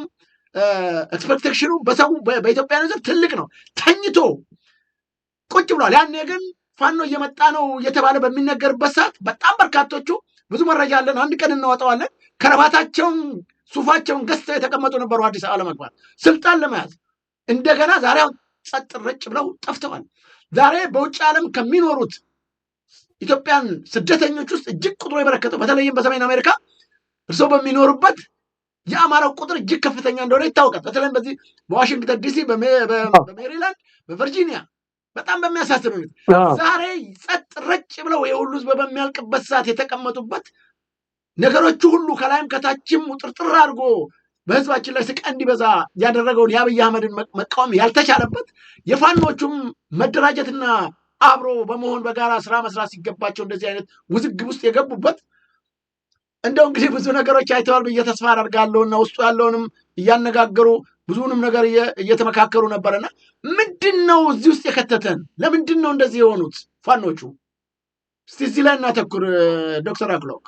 ኤክስፔክቴሽኑ በሰው በኢትዮጵያ ዘንድ ትልቅ ነው። ተኝቶ ቁጭ ብሏል። ያኔ ግን ፋኖ እየመጣ ነው እየተባለ በሚነገርበት ሰዓት በጣም በርካቶቹ ብዙ መረጃ አለን፣ አንድ ቀን እናወጣዋለን፣ ከረባታቸውን ሱፋቸውን ገዝተው የተቀመጡ ነበሩ አዲስ አበባ ለመግባት ስልጣን ለመያዝ። እንደገና ዛሬ ጸጥ ረጭ ብለው ጠፍተዋል። ዛሬ በውጭ ዓለም ከሚኖሩት ኢትዮጵያን ስደተኞች ውስጥ እጅግ ቁጥሩ የበረከተው በተለይም በሰሜን አሜሪካ እርስዎ በሚኖሩበት የአማራው ቁጥር እጅግ ከፍተኛ እንደሆነ ይታወቃል። በተለይም በዚህ በዋሽንግተን ዲሲ፣ በሜሪላንድ፣ በቨርጂኒያ በጣም በሚያሳስብ ሁኔታ ዛሬ ጸጥ ረጭ ብለው የሁሉ ህዝብ በሚያልቅበት ሰዓት የተቀመጡበት ነገሮቹ ሁሉ ከላይም ከታችም ውጥርጥር አድርጎ በህዝባችን ላይ ስቃይ እንዲበዛ ያደረገውን የአብይ አህመድን መቃወም ያልተቻለበት የፋኖቹም መደራጀትና አብሮ በመሆን በጋራ ስራ መስራት ሲገባቸው እንደዚህ አይነት ውዝግብ ውስጥ የገቡበት እንደው እንግዲህ ብዙ ነገሮች አይተዋል ብዬ ተስፋ አደርጋለሁና ውስጡ ያለውንም እያነጋገሩ ብዙንም ነገር እየተመካከሩ ነበርና ምንድን ነው እዚህ ውስጥ የከተተን? ለምንድን ነው እንደዚህ የሆኑት ፋኖቹ? እስቲ እዚህ ላይ እናተኩር ዶክተር አክሎግ።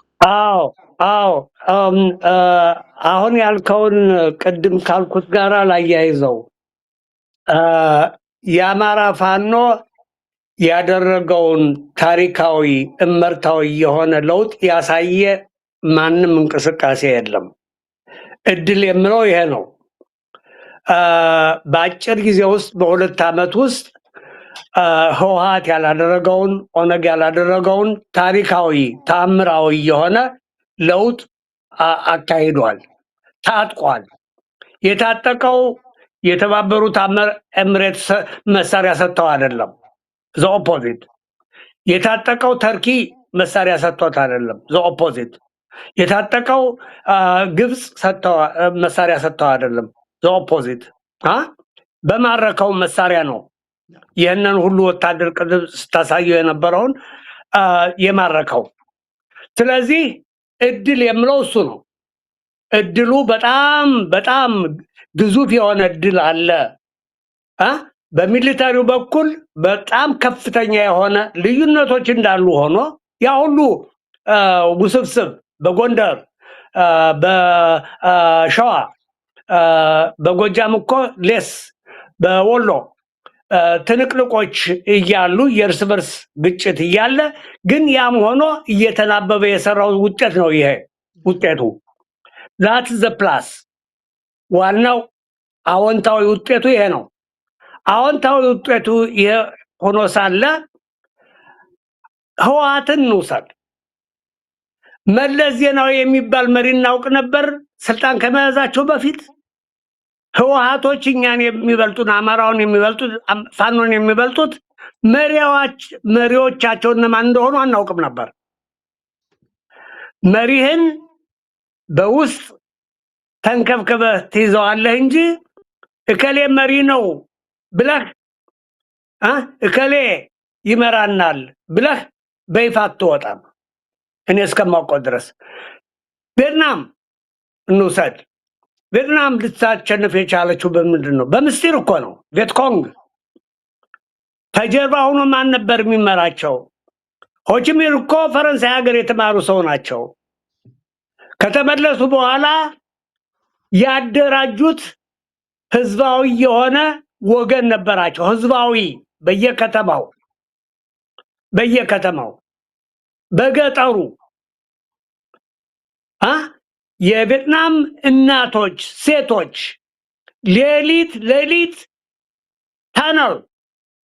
አዎ አሁን ያልከውን ቅድም ካልኩት ጋር ላያይዘው የአማራ ፋኖ ያደረገውን ታሪካዊ እመርታዊ የሆነ ለውጥ ያሳየ ማንም እንቅስቃሴ የለም። እድል የምለው ይሄ ነው። በአጭር ጊዜ ውስጥ በሁለት ዓመት ውስጥ ህወሓት ያላደረገውን ኦነግ ያላደረገውን ታሪካዊ ተአምራዊ የሆነ ለውጥ አካሂዷል። ታጥቋል። የታጠቀው የተባበሩት ኤምሬትስ መሳሪያ ሰጥተው አይደለም፣ ዘ ኦፖዚት። የታጠቀው ተርኪ መሳሪያ ሰጥቶት አይደለም፣ ዘ ኦፖዚት። የታጠቀው ግብፅ መሳሪያ ሰጥተው አይደለም፣ ዘ ኦፖዚት። በማረከው መሳሪያ ነው ይህንን ሁሉ ወታደር ቅድም ስታሳየው የነበረውን የማረከው። ስለዚህ እድል የምለው እሱ ነው። እድሉ በጣም በጣም ግዙፍ የሆነ እድል አለ። በሚሊታሪው በኩል በጣም ከፍተኛ የሆነ ልዩነቶች እንዳሉ ሆኖ ያ ሁሉ ውስብስብ በጎንደር፣ በሸዋ፣ በጎጃም እኮ ሌስ፣ በወሎ ትንቅንቆች እያሉ የእርስ በርስ ግጭት እያለ ግን ያም ሆኖ እየተናበበ የሰራው ውጤት ነው። ይሄ ውጤቱ ዛት ዘ ፕላስ ዋናው አዎንታዊ ውጤቱ ይሄ ነው። አዎንታዊ ውጤቱ ይሄ ሆኖ ሳለ ህወሓትን እንውሰድ። መለስ ዜናዊ የሚባል መሪ እናውቅ ነበር ስልጣን ከመያዛቸው በፊት። ህወሓቶች እኛን የሚበልጡን አማራውን የሚበልጡት ፋኖን የሚበልጡት መሪዎቻቸው እነማን እንደሆኑ አናውቅም ነበር። መሪህን በውስጥ ተንከብከበህ ትይዘዋለህ እንጂ እከሌ መሪ ነው ብለህ እከሌ ይመራናል ብለህ በይፋ አትወጣም። እኔ እስከማውቀው ድረስ ቪየትናም እንውሰድ። ቪየትናም ልታሸንፍ የቻለችው በምንድን ነው? በምስጢር እኮ ነው። ቪየትኮንግ ከጀርባ ሆኖ ማን ነበር የሚመራቸው? ሆቺሚን እኮ ፈረንሳይ ሀገር የተማሩ ሰው ናቸው። ከተመለሱ በኋላ ያደራጁት ህዝባዊ የሆነ ወገን ነበራቸው። ህዝባዊ በየከተማው በገጠሩ የቪየትናም እናቶች ሴቶች ሌሊት ታነል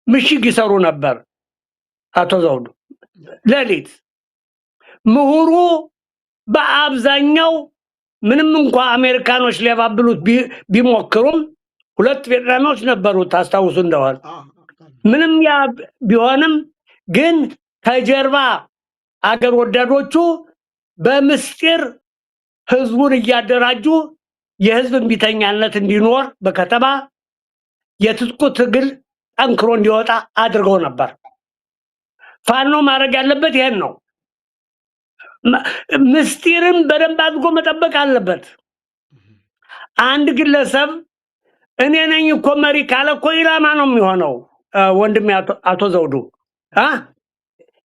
ምሽግ ይሰሩ ነበር። አቶ ዘውዱ ሌሊት ምሁሩ በአብዛኛው ምንም እንኳ አሜሪካኖች ሊያባብሉት ቢሞክሩም ሁለት ቪየትናሞች ነበሩ ታስታውሱ እንደሆነ። ምንም ያ ቢሆንም ግን ከጀርባ አገር ወዳዶቹ በምስጢር ህዝቡን እያደራጁ የህዝብ እምቢተኛነት እንዲኖር በከተማ የትጥቁ ትግል ጠንክሮ እንዲወጣ አድርገው ነበር። ፋኖ ማድረግ ያለበት ይሄን ነው። ምስጢርን በደንብ አድርጎ መጠበቅ አለበት። አንድ ግለሰብ እኔ ነኝ እኮ መሪ ካለ እኮ ኢላማ ነው የሚሆነው። ወንድሜ አቶ ዘውዱ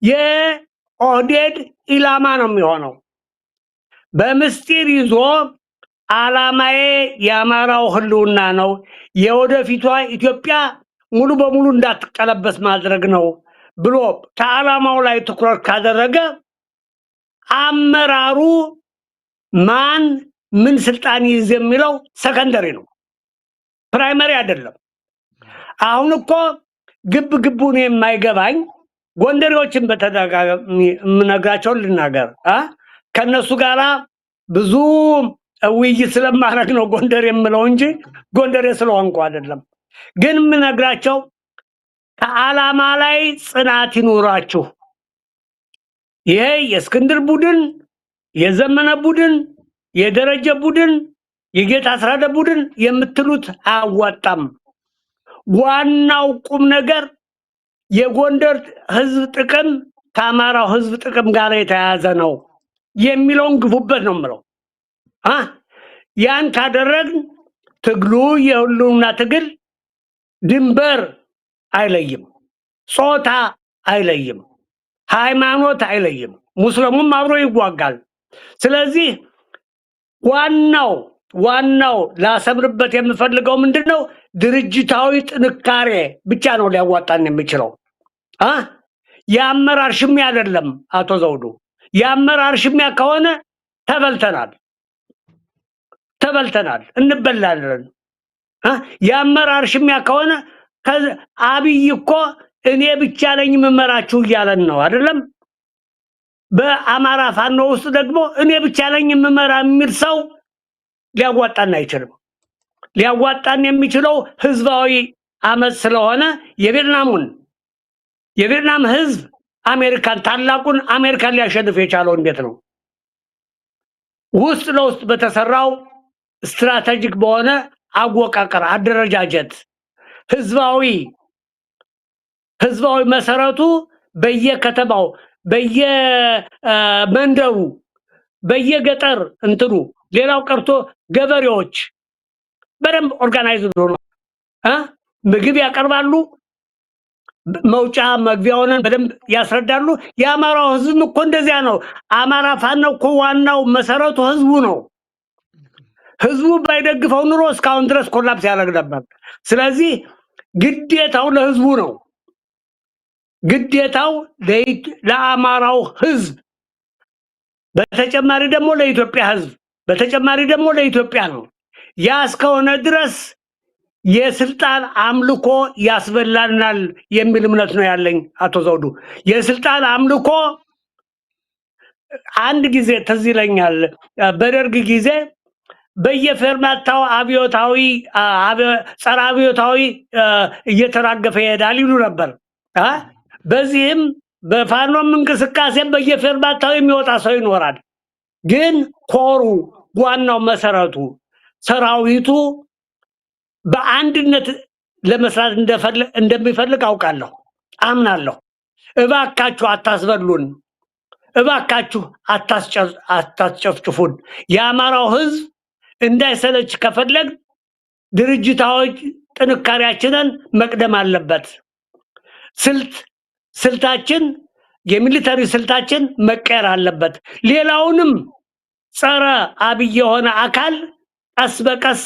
የኦህዴድ ኢላማ ነው የሚሆነው። በምስጢር ይዞ አላማዬ የአማራው ህልውና ነው፣ የወደፊቷ ኢትዮጵያ ሙሉ በሙሉ እንዳትቀለበስ ማድረግ ነው ብሎ ከዓላማው ላይ ትኩረት ካደረገ አመራሩ ማን ምን ስልጣን ይዝ የሚለው ሰከንደሪ ነው፣ ፕራይመሪ አይደለም። አሁን እኮ ግቡን የማይገባኝ ጎንደሬዎችን በተደጋጋሚ የምነግራቸውን ልናገር ከነሱ ጋራ ብዙ ውይይት ስለማድረግ ነው ጎንደር የምለው እንጂ ጎንደሬ ስለሆንኩ አይደለም። ግን የምነግራቸው ከዓላማ ላይ ጽናት ይኑራችሁ። ይሄ የእስክንድር ቡድን፣ የዘመነ ቡድን፣ የደረጀ ቡድን፣ የጌታ አስራደ ቡድን የምትሉት አያዋጣም። ዋናው ቁም ነገር የጎንደር ህዝብ ጥቅም ከአማራው ህዝብ ጥቅም ጋር የተያያዘ ነው የሚለውን ግፉበት ነው የምለው። ያን ካደረግን ትግሉ የሁሉና ትግል ድንበር አይለይም፣ ጾታ አይለይም፣ ሃይማኖት አይለይም። ሙስሊሙም አብሮ ይዋጋል። ስለዚህ ዋናው ላሰምርበት የምፈልገው ምንድነው? ድርጅታዊ ጥንካሬ ብቻ ነው ሊያዋጣን የሚችለው። የአመራር ሽሚያ አይደለም። አቶ ዘውዱ የአመራር ሽሚያ ከሆነ ተበልተናል፣ እንበላለን። የአመራር ሽሚያ ከሆነ አብይ እኮ እኔ ብቻ ነኝ የምመራችሁ እያለን ነው አይደለም? በአማራ ፋኖ ውስጥ ደግሞ እኔ ብቻ ነኝ የምመራ የሚል ሰው ሊያዋጣን አይችልም። ሊያዋጣን የሚችለው ህዝባዊ አመጽ ስለሆነ የቪየትናም ህዝብ ታላቁን አሜሪካን ሊያሸንፍ የቻለው እንዴት ነው? ውስጥ ለውስጥ በተሰራው ስትራቴጂክ በሆነ አወቃቀር አደረጃጀት ህዝባዊ መሰረቱ በየከተማው በየመንደሩ በየገጠር እንትኑ ሌላው ቀርቶ ገበሬዎች በደንብ ኦርጋናይዝድ ሆኖ ምግብ ያቀርባሉ፣ መውጫ መግቢያውን በደንብ ያስረዳሉ። የአማራው ህዝብ እኮ እንደዚያ ነው። አማራ ፋኖ እኮ ዋናው መሰረቱ ህዝቡ ነው። ህዝቡ ባይደግፈው ኑሮ እስካሁን ድረስ ኮላፕስ ያደርግ ነበር። ስለዚህ ግዴታው ለህዝቡ ነው። ግዴታው ለአማራው ህዝብ፣ በተጨማሪ ደግሞ ለኢትዮጵያ ህዝብ፣ በተጨማሪ ደግሞ ለኢትዮጵያ ነው። ያ እስከሆነ ድረስ የስልጣን አምልኮ ያስበላናል የሚል እምነት ነው ያለኝ። አቶ ዘውዱ የስልጣን አምልኮ አንድ ጊዜ ትዝ ይለኛል፣ በደርግ ጊዜ በየፌርማታው ጸረ አብዮታዊ እየተራገፈ ይሄዳል ይሉ ነበር። በዚህም በፋኖም እንቅስቃሴ በየፌርማታው የሚወጣ ሰው ይኖራል። ግን ኮሩ ዋናው መሰረቱ ሰራዊቱ በአንድነት ለመስራት እንደሚፈልግ አውቃለሁ፣ አምናለሁ። እባካችሁ አታስበሉን፣ እባካችሁ አታስጨፍጭፉን። የአማራው ህዝብ እንዳይሰለች ከፈለግ ድርጅታዊ ጥንካሬያችንን መቅደም አለበት። ስልታችን የሚሊተሪ ስልታችን መቀየር አለበት። ሌላውንም ጸረ አብይ የሆነ አካል ቀስ በቀስ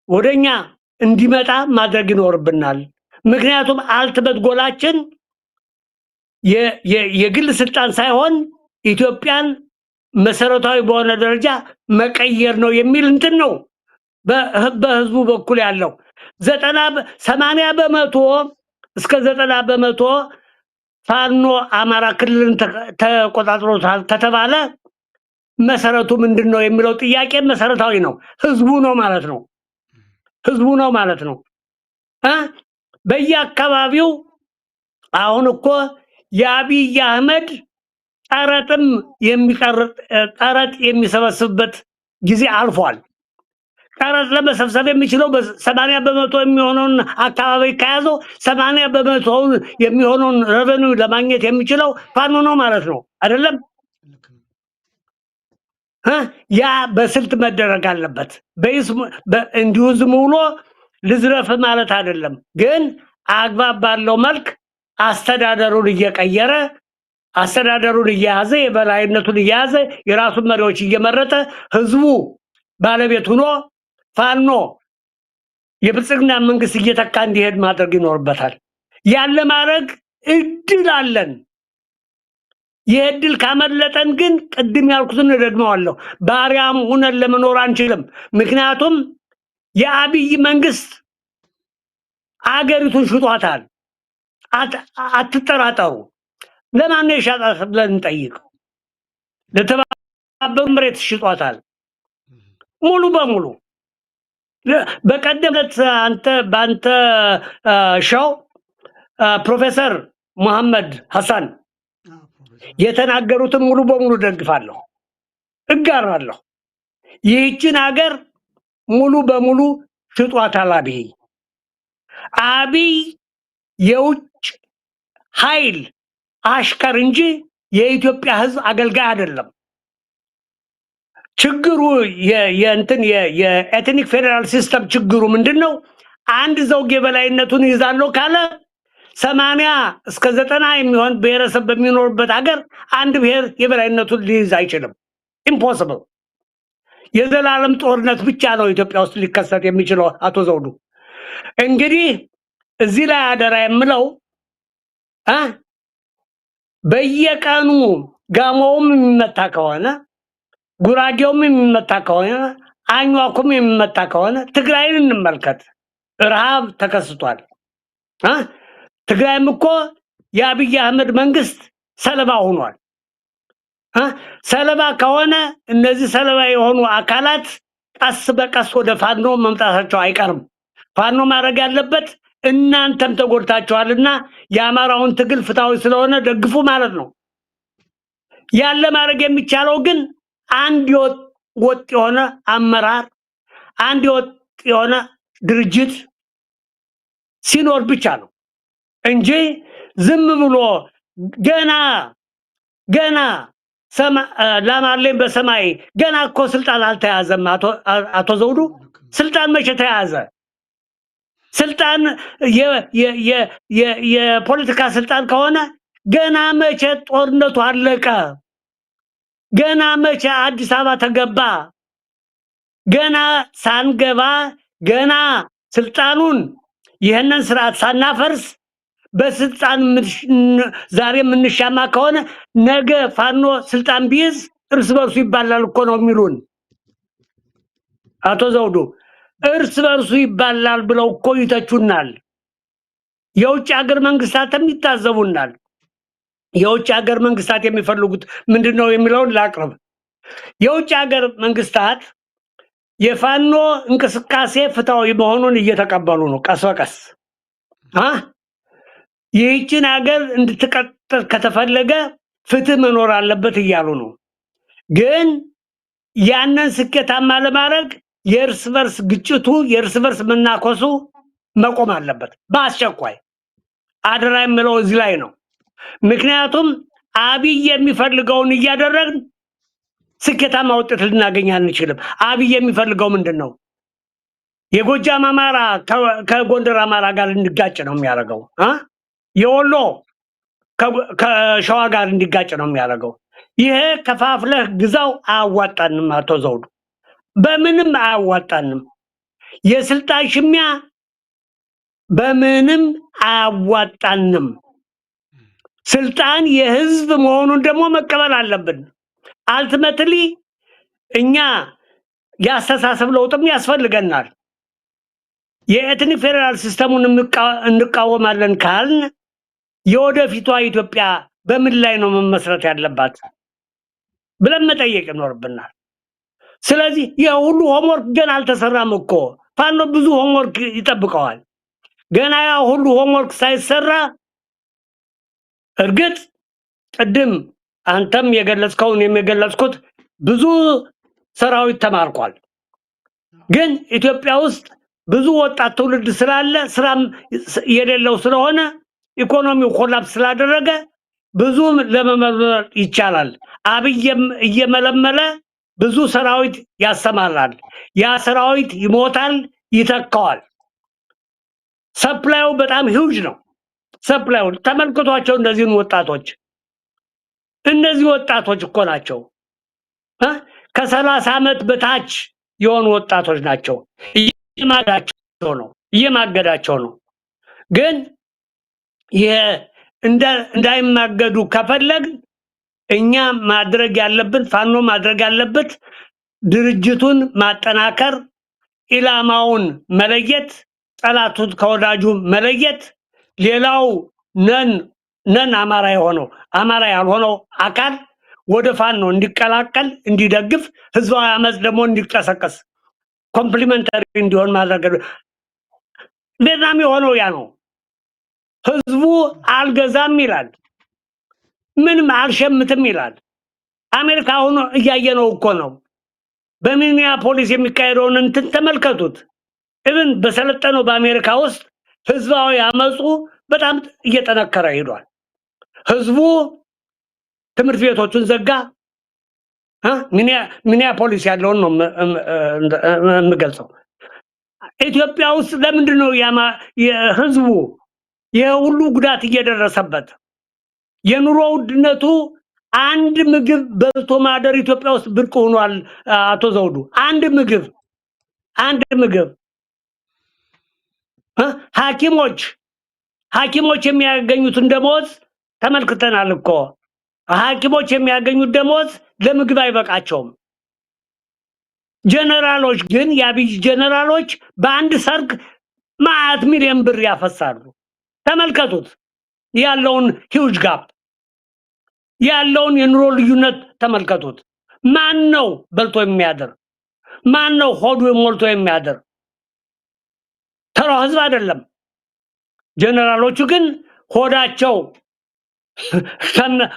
ወደኛ እንዲመጣ ማድረግ ይኖርብናል። ምክንያቱም አልትበት ጎላችን የግል ስልጣን ሳይሆን ኢትዮጵያን መሰረታዊ በሆነ ደረጃ መቀየር ነው የሚል እንትን ነው በህዝቡ በኩል ያለው 80% እስከ 90% ፋኖ አማራ ክልልን ተቆጣጥሮታል ከተባለ መሰረቱ ምንድነው የሚለው ጥያቄ መሰረታዊ ነው። ህዝቡ ነው ማለት ነው። በየአካባቢው አሁን እኮ የአብይ አህመድ ጠረጥ የሚሰበስብበት ጊዜ አልፏል። ቀረጥ ለመሰብሰብ የሚችለው በ80% የሚሆነውን አካባቢ ከያዘው 80% የሚሆነውን ረቨኒው ለማግኘት የሚችለው ፋኖ ነው ማለት ነው አይደለም? ያ በስልት መደረግ አለበት። እንዲሁ ዝም ብሎ ልዝረፍ ማለት አይደለም። ግን አግባብ ባለው መልክ አስተዳደሩን እየቀየረ አስተዳደሩን እየያዘ የበላይነቱን እየያዘ የራሱን መሪዎች እየመረጠ ህዝቡ ባለቤት ሆኖ ፋኖ የብልጽግና መንግስት እየተካ እንዲሄድ ማድረግ ይኖርበታል። ያለ ማድረግ እድል አለን። የእድል ካመለጠን ግን ቅድም ያልኩትን ደግመዋለሁ፣ ባሪያም ሆነን ለመኖር አንችልም። ምክንያቱም የአብይ መንግስት አገሪቱን ሽጧታል። አትጠራጠሩ። ለማን ነው የሸጣት ብለን እንጠይቅ። ለተባበሩ መሬት ሽጧታል ሙሉ በሙሉ። በቀደም ዕለት በአንተ ሻው ፕሮፌሰር መሐመድ ሐሰን የተናገሩትን ሙሉ በሙሉ ደግፋለሁ፣ እጋራለሁ። ይህችን ሀገር ሙሉ በሙሉ ሽጧታል አብይ። አብይ የውጭ ኃይል አሽከር እንጂ የኢትዮጵያ ህዝብ አገልጋይ አይደለም። ችግሩ የኤትኒክ ፌደራል ሲስተም ችግሩ ምንድነው? አንድ ዘውግ የበላይነቱን ይዛለው ካለ 80 እስከ 90 የሚሆን ብሔረሰብ በሚኖርበት ሀገር አንድ ብሔር የበላይነቱን ሊይዝ አይችልም። ኢምፖሲብል። የዘላለም ጦርነት ብቻ ነው ኢትዮጵያ ውስጥ ሊከሰት የሚችለው። አቶ ዘውዱ እንግዲህ እዚህ ላይ አደራ የምለው በየቀኑ ጋሞውም የሚመታ ከሆነ ጉራጌውም የሚመታ ከሆነ አኝዋኩም የሚመታ ከሆነ ትግራይን እንመልከት። ረሃብ ተከስቷል። ትግራይም እኮ የአብይ አህመድ መንግስት ሰለባ ሆኗል። ሰለባ ከሆነ እነዚህ ሰለባ የሆኑ አካላት ቀስ በቀስ ወደ ፋኖ መምጣታቸው አይቀርም። ፋኖ ማድረግ ያለበት እናንተም ተጎድታችኋልና የአማራውን ትግል ፍትሃዊ ስለሆነ ደግፉ ማለት ነው። ያለ ማድረግ የሚቻለው ግን አንድ ወጥ የሆነ አመራር፣ አንድ ወጥ የሆነ ድርጅት ሲኖር ብቻ ነው እንጂ ዝም ብሎ ገና ላማለኝ በሰማይ ገና እኮ ስልጣን አልተያዘም። አቶ ዘውዱ ስልጣን መቼ ተያዘ? ስልጣን የፖለቲካ ስልጣን ከሆነ ገና መቼ ጦርነቱ አለቀ? ገና መቼ አዲስ አበባ ተገባ? ገና ሳንገባ ገና ስልጣኑን ይህንን ስርዓት ሳናፈርስ በስልጣን ዛሬ የምንሻማ ከሆነ ነገ ፋኖ ስልጣን ቢይዝ እርስ በርሱ ይባላል እኮ ነው የሚሉን አቶ ዘውዱ። እርስ በርሱ ይባላል ብለው እኮ ይተቹናል። የውጭ ሀገር መንግስታትም ይታዘቡናል። የውጭ ሀገር መንግስታት የሚፈልጉት ምንድነው የሚለውን ላቅርብ። የውጭ ሀገር መንግስታት የፋኖ እንቅስቃሴ ፍትሃዊ መሆኑን እየተቀበሉ ነው ቀስ በቀስ። ይህችን ሀገር እንድትቀጥል ከተፈለገ ፍትህ መኖር አለበት እያሉ ነው። ግን ያንን ስኬታማ ለማድረግ የእርስ በርስ ግጭቱ የእርስ በርስ መናኮሱ መቆም አለበት በአስቸኳይ። አደራ የምለው እዚህ ላይ ነው። ምክንያቱም አብይ የሚፈልገውን እያደረግን ስኬታማ ውጤት ልናገኝ አንችልም። አብይ የሚፈልገው ምንድነው? የጎጃም አማራ ከጎንደር አማራ ጋር እንዲጋጭ ነው የሚያደርገው። የወሎ ከሸዋ ጋር እንዲጋጭ ነው የሚያደርገው። ይሄ ከፋፍለህ ግዛው አያዋጣንም አቶ ዘውዱ፣ በምንም አያዋጣንም። የስልጣን ሽሚያ በምንም አያዋጣንም። ስልጣን የህዝብ መሆኑን ደግሞ መቀበል አለብን። አልቲሜትሊ እኛ ያስተሳሰብ ለውጥም ያስፈልገናል። የኤትኒክ ፌደራል ሲስተሙን እንቃወማለን ካልን የወደፊቷ ኢትዮጵያ በምን ላይ ነው መመስረት ያለባት ብለን መጠየቅ ይኖርብናል። ስለዚህ የሁሉ ሆምወርክ ገና አልተሰራም እኮ። ፋኖ ብዙ ሆምወርክ ይጠብቀዋል። ገና ያ ሁሉ ሆምወርክ ሳይሰራ እርግጥ ቅድም አንተም የገለጽከውን የሚገለጽኩት ብዙ ሰራዊት ተማርኳል። ግን ኢትዮጵያ ውስጥ ብዙ ወጣት ትውልድ ስላለ ስራም የሌለው ስለሆነ ኢኮኖሚው ኮላፕስ ስላደረገ ብዙ ለመመልመል ይቻላል። አብይም እየመለመለ ብዙ ሰራዊት ያሰማራል። ያ ሰራዊት ይሞታል፣ ይተካዋል። ሰፕላዩ በጣም ሂውጅ ነው። ሰፕላዩ ተመልክቷቸው እነዚህ ወጣቶች እኮ ናቸው ከ30 ዓመት በታች የሆኑ ወጣቶች ናቸው። እየማገዳቸው ነው። ግን እንዳይማገዱ ከፈለግ እኛ ማድረግ ያለብን ፋኖ ማድረግ ያለበት ድርጅቱን ማጠናከር፣ ኢላማውን መለየት፣ ጠላቱን ከወዳጁ መለየት፣ ሌላው ነን አማራ ያልሆነው አካል ወደ ፋኖ እንዲቀላቀል እንዲደግፍ፣ ህዝባዊ አመጽ ደግሞ እንዲቀሰቀስ ኮምፕሊመንታሪ እንዲሆን ማድረግ ቪየትናም የሆነው ያ ነው። ህዝቡ አልገዛም ይላል፣ ምንም አልሸምትም ይላል። አሜሪካ ሆኖ እያየነው እኮ ነው። በሚኒያፖሊስ የሚካሄደውን እንትን ተመልከቱት። ኢቭን በሰለጠነው በአሜሪካ ውስጥ ህዝባዊ አመጹ በጣም እየጠነከረ ሄዷል። ህዝቡ ትምህርት ቤቶቹን ዘጋ። ሚኒያፖሊስ ያለውን ነው የምገልጸው። ኢትዮጵያ ውስጥ ለምንድን ነው ህዝቡ የሁሉ ጉዳት እየደረሰበት? የኑሮ ውድነቱ አንድ ምግብ በልቶ ማደር ኢትዮጵያ ውስጥ ብርቅ ሆኗል። አቶ ዘውዱ አንድ ምግብ ሐኪሞች የሚያገኙትን ደሞዝ ተመልክተናል እኮ። ሐኪሞች የሚያገኙት ደሞዝ ለምግብ አይበቃቸውም። ጀነራሎች ግን የአብይ ጀነራሎች በአንድ ሰርግ ማአት ሚሊዮን ብር ያፈሳሉ። ተመልከቱት ያለውን ሂውጅ ጋፕ፣ ያለውን የኑሮ ልዩነት ተመልከቱት። ማን ነው በልቶ የሚያድር? ማን ነው ሆዱ ሞልቶ የሚያድር? ተራው ህዝብ አይደለም። ጀነራሎቹ ግን ሆዳቸው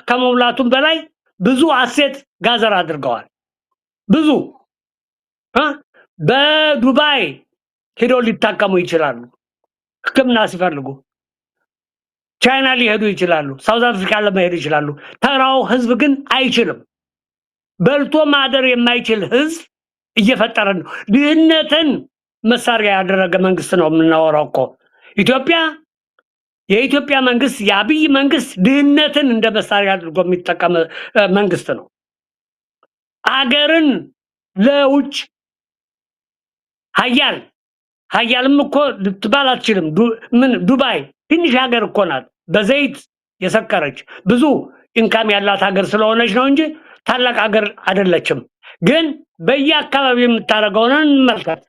ከመሙላቱም በላይ ብዙ አሴት ጋዘር አድርገዋል። ብዙ በዱባይ ሄደው ሊታከሙ ይችላሉ ሕክምና ሲፈልጉ። ቻይና ሊሄዱ ይችላሉ፣ ሳውዝ አፍሪካ ለመሄድ ይችላሉ። ተራው ህዝብ ግን አይችልም። በልቶ ማደር የማይችል ህዝብ እየፈጠረ ነው። ድህነትን መሳሪያ ያደረገ መንግስት ነው የምናወራው እኮ። የኢትዮጵያ መንግስት የአብይ መንግስት ድህነትን እንደ መሳሪያ አድርጎ የሚጠቀም መንግስት ነው። አገርን ለውጭ ሀያልም እኮ ልትባል አትችልም። ምን ዱባይ ትንሽ ሀገር እኮ ናት፣ በዘይት የሰከረች ብዙ ኢንካም ያላት ሀገር ስለሆነች ነው እንጂ ታላቅ ሀገር አይደለችም። ግን በየአካባቢው የምታደርገውን እንመልከት።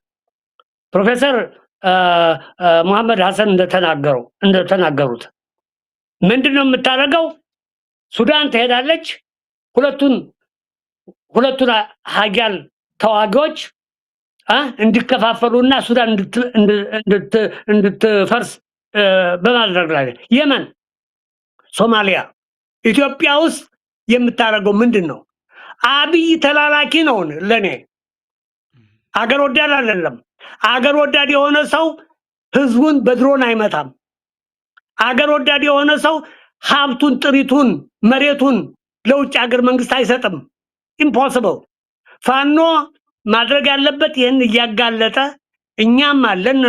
ፕሮፌሰር መሐመድ ሐሰን እንደተናገሩት ምንድነው የምታደርገው? ሱዳን ትሄዳለች። ሁለቱን ሀያል ተዋጊዎች እንዲከፋፈሉና ሱዳን እንድትፈርስ በማድረግ ላይ የመን፣ ሶማሊያ፣ ኢትዮጵያ ውስጥ የምታደርገው ምንድነው? አብይ ተላላኪ ነው። ለኔ አገር ወዳድ አይደለም። አገር ወዳድ የሆነ ሰው ህዝቡን በድሮን አይመታም። አገር ወዳድ የሆነ ሰው ሀብቱን፣ ጥሪቱን፣ መሬቱን ለውጭ ሀገር መንግስት አይሰጥም። ኢምፖሲብል። ፋኖ ማድረግ ያለበት ይህን እያጋለጠ እኛም አለን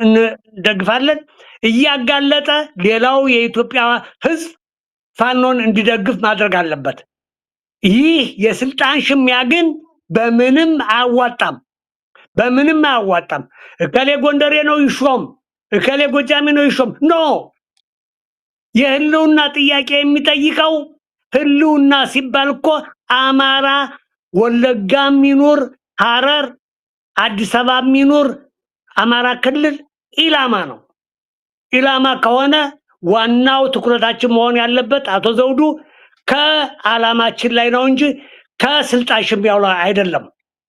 እንደግፋለን፣ እያጋለጠ ሌላው የኢትዮጵያ ህዝብ ፋኖን እንዲደግፍ ማድረግ አለበት። ይህ የስልጣን ሽሚያ ግን በምንም አያዋጣም። እከሌ ጎንደሬ ነው ይሾም፣ እከሌ ጎጃሜ ነው ይሾም። ኖ፣ የህልውና ጥያቄ የሚጠይቀው ህልውና ሲባል እኮ አማራ ወለጋም ይኑር፣ ሐረር፣ አዲስ አበባ ይኑር፣ አማራ ክልል ኢላማ ነው። ኢላማ ከሆነ ዋናው ትኩረታችን መሆን ያለበት አቶ ዘውዱ ከዓላማችን ላይ ነው እንጂ ከስልጣን ሽሚያው ላይ አይደለም።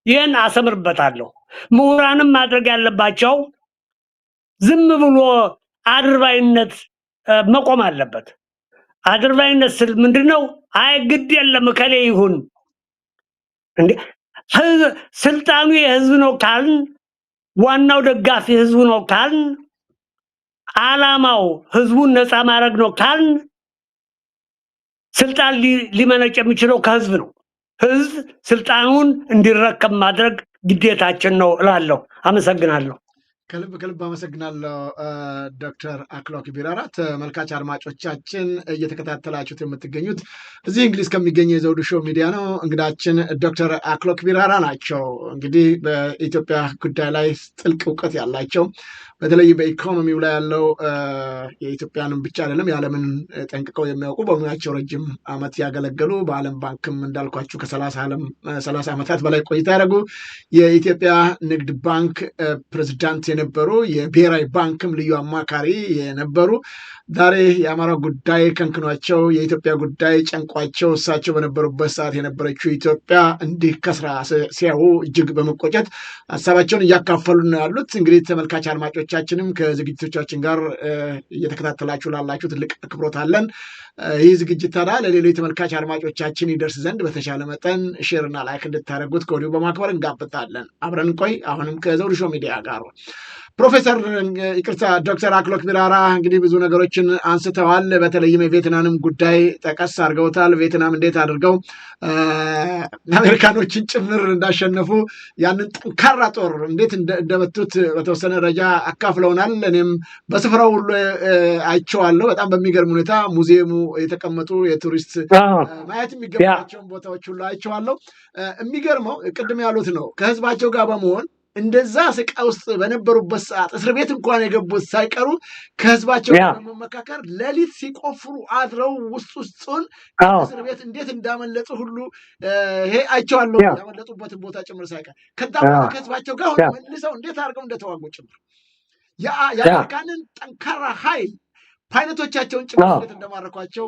ይህን አሰምርበታለሁ። ምሁራንም ማድረግ ያለባቸው ዝም ብሎ አድርባይነት መቆም አለበት። አድርባይነት ስል ምንድነው? አይ ግድ የለም እከሌ ይሁን እንዴ። ስልጣኑ የህዝብ ነው ካልን ዋናው ደጋፊ ህዝቡ ነው ካልን ዓላማው ህዝቡን ነፃ ማድረግ ነው ካልን ስልጣን ሊመነጭ የሚችለው ከህዝብ ነው። ህዝብ ስልጣኑን እንዲረከብ ማድረግ ግዴታችን ነው እላለሁ። አመሰግናለሁ። ከልብ አመሰግናለሁ ዶክተር አክሎክ ቢራራ። ተመልካች አድማጮቻችን እየተከታተላችሁት የምትገኙት እዚህ እንግሊዝ ከሚገኘ የዘውዱ ሾው ሚዲያ ነው። እንግዳችን ዶክተር አክሎክ ቢራራ ናቸው። እንግዲህ በኢትዮጵያ ጉዳይ ላይ ጥልቅ እውቀት ያላቸው በተለይ በኢኮኖሚው ላይ ያለው የኢትዮጵያንም ብቻ አይደለም የዓለምን ጠንቅቀው የሚያውቁ በሙያቸው ረጅም ዓመት ያገለገሉ በዓለም ባንክም እንዳልኳችሁ ከ30 ዓመታት በላይ ቆይታ ያደረጉ የኢትዮጵያ ንግድ ባንክ ፕሬዝዳንት የነበሩ የብሔራዊ ባንክም ልዩ አማካሪ የነበሩ ዛሬ የአማራው ጉዳይ ከንክኗቸው የኢትዮጵያ ጉዳይ ጨንቋቸው እሳቸው በነበሩበት ሰዓት የነበረችው ኢትዮጵያ እንዲህ ከስራ ሲያዩ እጅግ በመቆጨት ሀሳባቸውን እያካፈሉ ነው ያሉት። እንግዲህ ተመልካች አድማጮቻችንም ከዝግጅቶቻችን ጋር እየተከታተላችሁ ላላችሁ ትልቅ አክብሮት አለን። ይህ ዝግጅት ታዲያ ለሌሎች ተመልካች አድማጮቻችን ይደርስ ዘንድ በተሻለ መጠን ሼርና ላይክ እንድታደርጉት ከወዲሁ በማክበር እንጋብዛለን። አብረን ቆይ። አሁንም ከዘውዱ ሾው ሚዲያ ጋር ፕሮፌሰር ዶክተር አክሎክ ቢራራ እንግዲህ ብዙ ነገሮችን አንስተዋል። በተለይም የቬትናምንም ጉዳይ ጠቀስ አድርገውታል። ቬትናም እንዴት አድርገው አሜሪካኖችን ጭምር እንዳሸነፉ ያንን ጠንካራ ጦር እንዴት እንደመቱት በተወሰነ ደረጃ አካፍለውናል። እኔም በስፍራው ሁሉ አይቼዋለሁ። በጣም በሚገርም ሁኔታ ሙዚየሙ የተቀመጡ የቱሪስት ማየት የሚገባቸውን ቦታዎች ሁሉ አይቼዋለሁ። የሚገርመው ቅድም ያሉት ነው ከህዝባቸው ጋር በመሆን እንደዛ ስቃ ውስጥ በነበሩበት ሰዓት እስር ቤት እንኳን የገቡት ሳይቀሩ ከህዝባቸው በመመካከር ሌሊት ሲቆፍሩ አድረው ውስጡን እስር ቤት እንዴት እንዳመለጡ ሁሉ ይሄ አይቼዋለሁ። ያመለጡበትን ቦታ ጭምር ሳይቀር ከዛ ከህዝባቸው ጋር መልሰው እንዴት አድርገው እንደተዋጉ ጭምር የአሜሪካንን ጠንካራ ኃይል ፓይለቶቻቸውን ጭምር እንዴት እንደማረኳቸው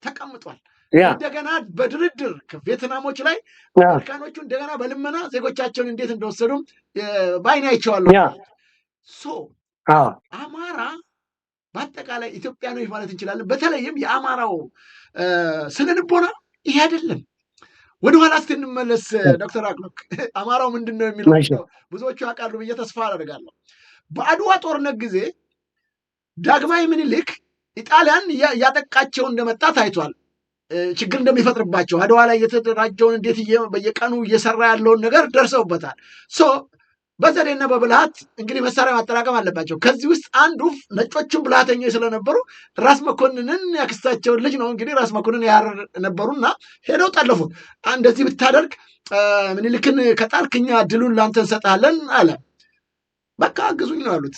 ተቀምጧል። እንደገና በድርድር ከቬትናሞች ላይ አሜሪካኖቹ እንደገና በልመና ዜጎቻቸውን እንዴት እንደወሰዱም በዓይኔ አይቼዋለሁ። አማራ በአጠቃላይ ኢትዮጵያኖች ማለት እንችላለን። በተለይም የአማራው ስነልቦና ይሄ አይደለም። ወደኋላ ስትንመለስ ዶክተር አክሎክ አማራው ምንድን ነው የሚለው ብዙዎቹ ያውቃሉ ብዬ ተስፋ አደርጋለሁ። በአድዋ ጦርነት ጊዜ ዳግማዊ ምኒልክ ኢጣሊያን እያጠቃቸው እንደመጣ ታይቷል። ችግር እንደሚፈጥርባቸው አድዋ ላይ የተደራጀውን እንዴት በየቀኑ እየሰራ ያለውን ነገር ደርሰውበታል። በዘዴና በብልሃት እንግዲህ መሳሪያ ማጠራቀም አለባቸው። ከዚህ ውስጥ አንዱ ነጮቹን ብልሃተኞች ስለነበሩ ራስ መኮንንን ያክስታቸውን ልጅ ነው እንግዲህ ራስ መኮንን ያር ነበሩና ሄደው ጠለፉት። እንደዚህ ብታደርግ ምኒልክን ከጣልክ እኛ ድሉን ላንተ እንሰጥሃለን አለ። በቃ አግዙኝ ነው ያሉት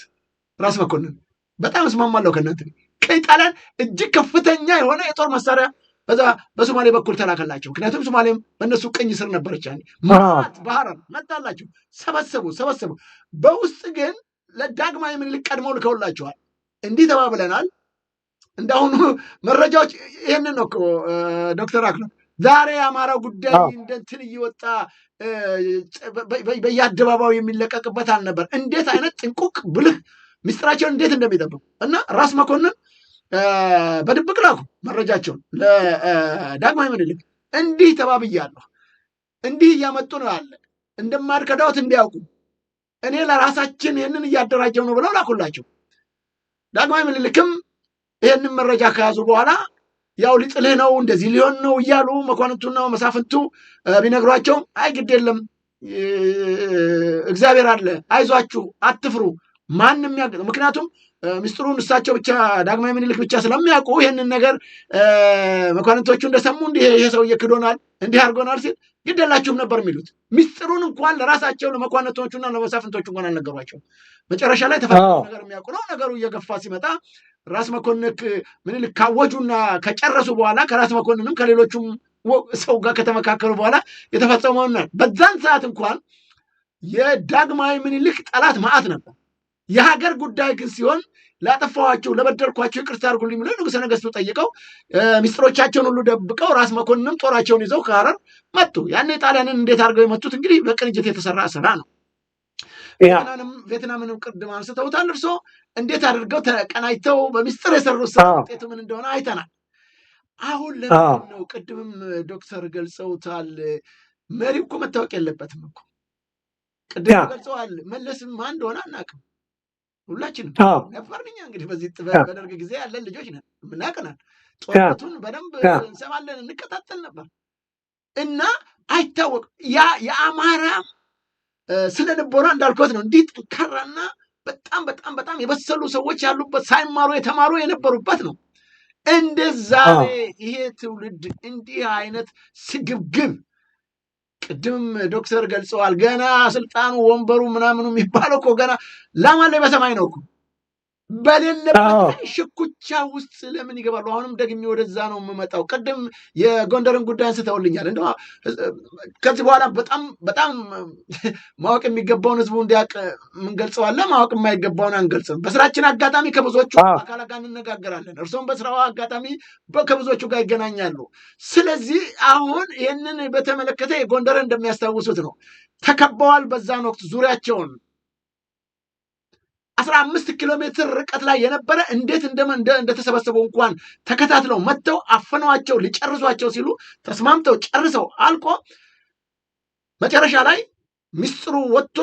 ራስ መኮንን። በጣም እስማማለሁ ከእናንተ። ከኢጣሊያን እጅግ ከፍተኛ የሆነ የጦር መሳሪያ በዛ በሶማሌ በኩል ተላከላቸው። ምክንያቱም ሶማሌም በእነሱ ቅኝ ስር ነበረች። ማት ባህር መጣላቸው። ሰበሰቡ። በውስጥ ግን ለዳግማዊ ምኒልክ ቀድመው ልከውላቸዋል። እንዲህ ተባብለናል። እንዳሁኑ መረጃዎች ይህንን ነው ዶክተር አክሎክ ዛሬ የአማራው ጉዳይ እንደንትን እየወጣ በየአደባባዩ የሚለቀቅበት አልነበር። እንዴት አይነት ጥንቁቅ ብልህ ሚስጥራቸውን እንዴት እንደሚጠብቁ እና ራስ መኮንን በድብቅ ላኩ መረጃቸውን ለዳግማዊ ምኒልክ። እንዲህ ተባብያለሁ፣ እንዲህ እያመጡ ነው ያለ እንደማድከዳውት እንዲያውቁ እኔ ለራሳችን ይህንን እያደራጀው ነው ብለው ላኩላቸው። ዳግማዊ ምኒልክም ይህንን መረጃ ከያዙ በኋላ ያው ሊጥልህ ነው እንደዚህ ሊሆን ነው እያሉ መኳንንቱና መሳፍንቱ ቢነግሯቸውም አይ ግድ የለም እግዚአብሔር አለ፣ አይዟችሁ፣ አትፍሩ፣ ማንም ምክንያቱም ምስጢሩን እሳቸው ብቻ ዳግማዊ ምኒልክ ብቻ ስለሚያውቁ ይህንን ነገር መኳንንቶቹ እንደሰሙ ይሄ ሰውዬ ክዶናል እንዲህ አድርጎናል ሲል ግደላችሁም ነበር የሚሉት። ምስጢሩን እንኳን ለራሳቸው ለመኳንንቶቹና ለመሳፍንቶቹ እንኳን አልነገሯቸው። መጨረሻ ላይ ተፈጠረው ነገር የሚያውቁ ነው። ነገሩ እየገፋ ሲመጣ ራስ መኮንን ምኒልክ ካወጁና ከጨረሱ በኋላ ከራስ መኮንንም ከሌሎቹም ሰው ጋር ከተመካከሉ በኋላ የተፈጸመው በዛን ሰዓት እንኳን የዳግማዊ ምኒልክ ጠላት መዓት ነበር። የሀገር ጉዳይ ግን ሲሆን ላጠፋኋቸው ለበደልኳቸው ይቅርታ አድርጉልኝ ብለው ንጉሠ ነገሥቱ ጠይቀው ሚስጥሮቻቸውን ሁሉ ደብቀው ራስ መኮንንም ጦራቸውን ይዘው ከሐረር መጡ። ያኔ ጣሊያንን እንዴት አድርገው የመቱት እንግዲህ በቅንጅት የተሰራ ስራ ነው። ቬትናምንም ቅድም አንስተውታል። እርሶ እንዴት አድርገው ተቀናጅተው በሚስጥር የሰሩት ስራ ውጤቱ ምን እንደሆነ አይተናል። አሁን ለምንድን ነው ቅድምም ዶክተር ገልጸውታል መሪው እኮ መታወቅ የለበትም እኮ። ቅድም ገልጸዋል። መለስም ማን እንደሆነ አናውቅም። ሁላችንም ነበርን እኛ እንግዲህ በዚህ በደርግ ጊዜ ያለን ልጆች ነን፣ የምናውቀናል። ጦርነቱን በደንብ እንሰማለን፣ እንከታተል ነበር እና አይታወቅም። ያ የአማራ ስነ ልቦና እንዳልኩት ነው። እንዲህ ጠንካራና በጣም በጣም በጣም የበሰሉ ሰዎች ያሉበት ሳይማሩ የተማሩ የነበሩበት ነው። እንደ ዛሬ ይሄ ትውልድ እንዲህ አይነት ስግብግብ፣ ቅድም ዶክተር ገልጸዋል። ገና ስልጣኑ ወንበሩ ምናምኑ የሚባለው እኮ ገና ላማን ላይ በሰማይ ነው እኮ። በሌለበት ሽኩቻ ውስጥ ለምን ይገባሉ? አሁንም ደግሜ ወደዛ ነው የምመጣው። ቅድም የጎንደርን ጉዳይ አንስተውልኛል። እንደ ከዚህ በኋላ በጣም በጣም ማወቅ የሚገባውን ህዝቡ እንዲያውቅ የምንገልጸዋለን፣ ማወቅ የማይገባውን አንገልጽም። በስራችን አጋጣሚ ከብዙዎቹ አካላት ጋር እንነጋገራለን። እርሶም በስራው አጋጣሚ ከብዙዎቹ ጋር ይገናኛሉ። ስለዚህ አሁን ይህንን በተመለከተ የጎንደርን እንደሚያስታውሱት ነው። ተከበዋል። በዛን ወቅት ዙሪያቸውን 15 ኪሎ ሜትር ርቀት ላይ የነበረ እንዴት እንደተሰበሰበው እንኳን ተከታትለው መጥተው አፈኗቸው ሊጨርሷቸው ሲሉ ተስማምተው ጨርሰው አልቆ መጨረሻ ላይ ሚስጥሩ ወጥቶ